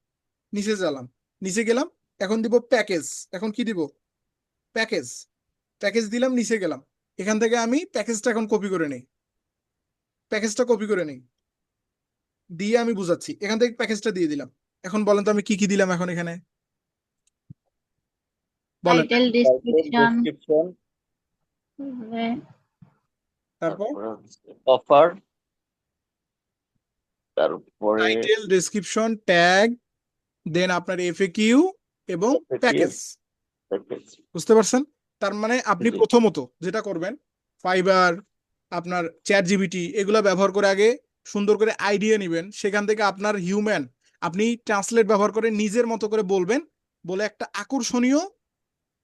নিচে গেলাম, নিচে গেলাম, এখন দিব প্যাকেজ। এখন কি দিব? প্যাকেজ। প্যাকেজ দিলাম, নিচে গেলাম, এখান থেকে আমি প্যাকেজটা এখন কপি করে নেই, প্যাকেজটা কপি করে নেই, দিয়ে আমি বুঝাচ্ছি। এখান থেকে প্যাকেজটা দিয়ে দিলাম। এখন বলেন তো আমি কি কি দিলাম এখন এখানে, বলেন। টাইটেল, ডেসক্রিপশন, ডেসক্রিপশন, তারপর অফার, তারপরে টাইটেল, ডেসক্রিপশন, ট্যাগ, দেন আপনার এফএকিউ এবং প্যাকেজ। বুঝতে পারছেন? তার মানে আপনি জি প্রথমত যেটা করবেন, ফাইবার, আপনার চ্যাট জিপিটি, এগুলো ব্যবহার করে আগে সুন্দর করে আইডিয়া নেবেন। সেখান থেকে আপনার হিউম্যান, আপনি ট্রান্সলেট ব্যবহার করে নিজের মতো করে বলবেন, বলে একটা আকর্ষণীয়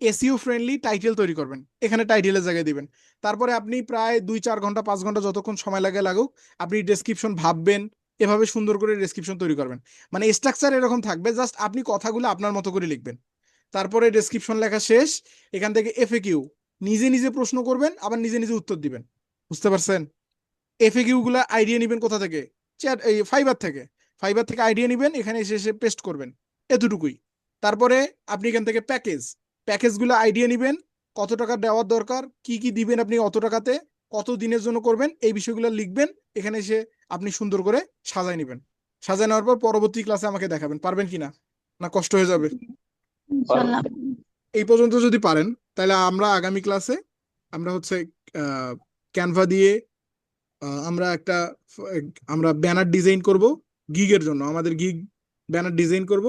এসইও ফ্রেন্ডলি টাইটেল তৈরি করবেন, এখানে টাইটেলের জায়গায় দিবেন। তারপরে আপনি প্রায় 2-4 ঘন্টা 5 ঘন্টা যতক্ষণ সময় লাগুক, আপনি ডেসক্রিপশন ভাববেন, এভাবে সুন্দর করে ডেসক্রিপশন তৈরি করবেন। মানে স্ট্রাকচার এরকম থাকবে, জাস্ট আপনি কথাগুলো আপনার মতো করে লিখবেন। তারপরে ডেসক্রিপশন লেখা শেষ, এখান থেকে এফএকিউ, নিজে নিজে প্রশ্ন করবেন, আবার নিজে নিজে উত্তর দিবেন। বুঝতে পারছেন? এফএকিউ গুলা আইডিয়া নিবেন কোথা থেকে? চ্যাট এই ফাইবার থেকে আইডিয়া নিবেন, এখানে এসে এসে পেস্ট করবেন, এতটুকুই। তারপরে আপনি এখান থেকে প্যাকেজগুলো আইডিয়া নিবেন, কত টাকা দেওয়ার দরকার, কি কি দিবেন আপনি অত টাকাতে, কত দিনের জন্য করবেন, এই বিষয়গুলো লিখবেন। এখানে এসে আপনি সুন্দর করে সাজাই নেবেন। সাজাই নেওয়ার পর পরবর্তী ক্লাসে আমাকে দেখাবেন, পারবেন কিনা, না কষ্ট হয়ে যাবে? ইনশাল্লাহ। এই পর্যন্ত যদি পারেন, তাহলে আমরা আগামী ক্লাসে আমরা হচ্ছে ক্যানভা দিয়ে আমরা আমরা ব্যানার ডিজাইন করব গিগের জন্য, আমাদের গিগ ব্যানার ডিজাইন করব,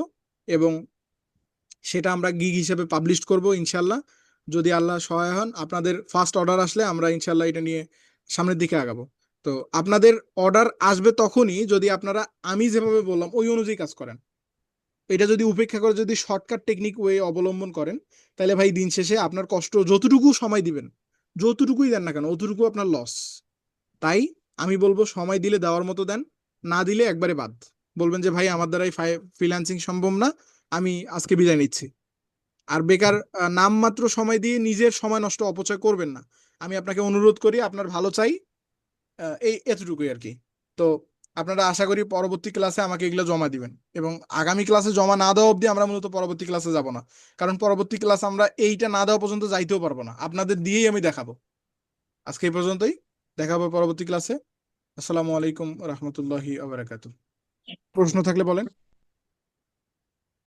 এবং সেটা আমরা গিগ হিসেবে পাবলিশ করব ইনশাল্লাহ। যদি আল্লাহ সহায় হন, আপনাদের ফার্স্ট অর্ডার আসলে আমরা ইনশাল্লাহ এটা নিয়ে সামনের দিকে আগাবো। তো আপনাদের অর্ডার আসবে তখনই যদি আপনারা আমি যেভাবে বললাম ওই অনুযায়ী কাজ করেন। এটা যদি উপেক্ষা করে যদি শর্টকাট টেকনিক ওয়ে অবলম্বন করেন, তাহলে ভাই দিন শেষে আপনার কষ্ট যতটুকু সময় দিবেন, যতটুকুই দেন না কেন, অতটুকু আপনার লস। তাই আমি বলবো সময় দিলে দেওয়ার মতো দেন, না দিলে একবারে বাদ। বলবেন যে ভাই আমার দ্বারাই ফ্রিল্যান্সিং সম্ভব না, আমি আজকে বিদায় নিচ্ছি। আর বেকার নামমাত্র সময় দিয়ে নিজের সময় নষ্ট অপচয় করবেন না। আমি আপনাকে অনুরোধ করি, আপনার ভালো চাই, এই এতটুকুই আর কি। তো আপনারা আশা করি পরবর্তী ক্লাসে আমাকে এগুলো জমা দিবেন, এবং আগামী ক্লাসে জমা না দেওয়া অবধি আমরা মূলত পরবর্তী ক্লাসে যাব না, কারণ পরবর্তী ক্লাস আমরা এইটা না দেওয়া পর্যন্ত যাইতেও পারবো না, আপনাদের দিয়েই আমি দেখাবো। আজকে এই পর্যন্তই, দেখা হবে পরবর্তী ক্লাসে। আসসালামু আলাইকুম রহমতুল্লাহি আবরাকাতুহ। প্রশ্ন থাকলে বলেন।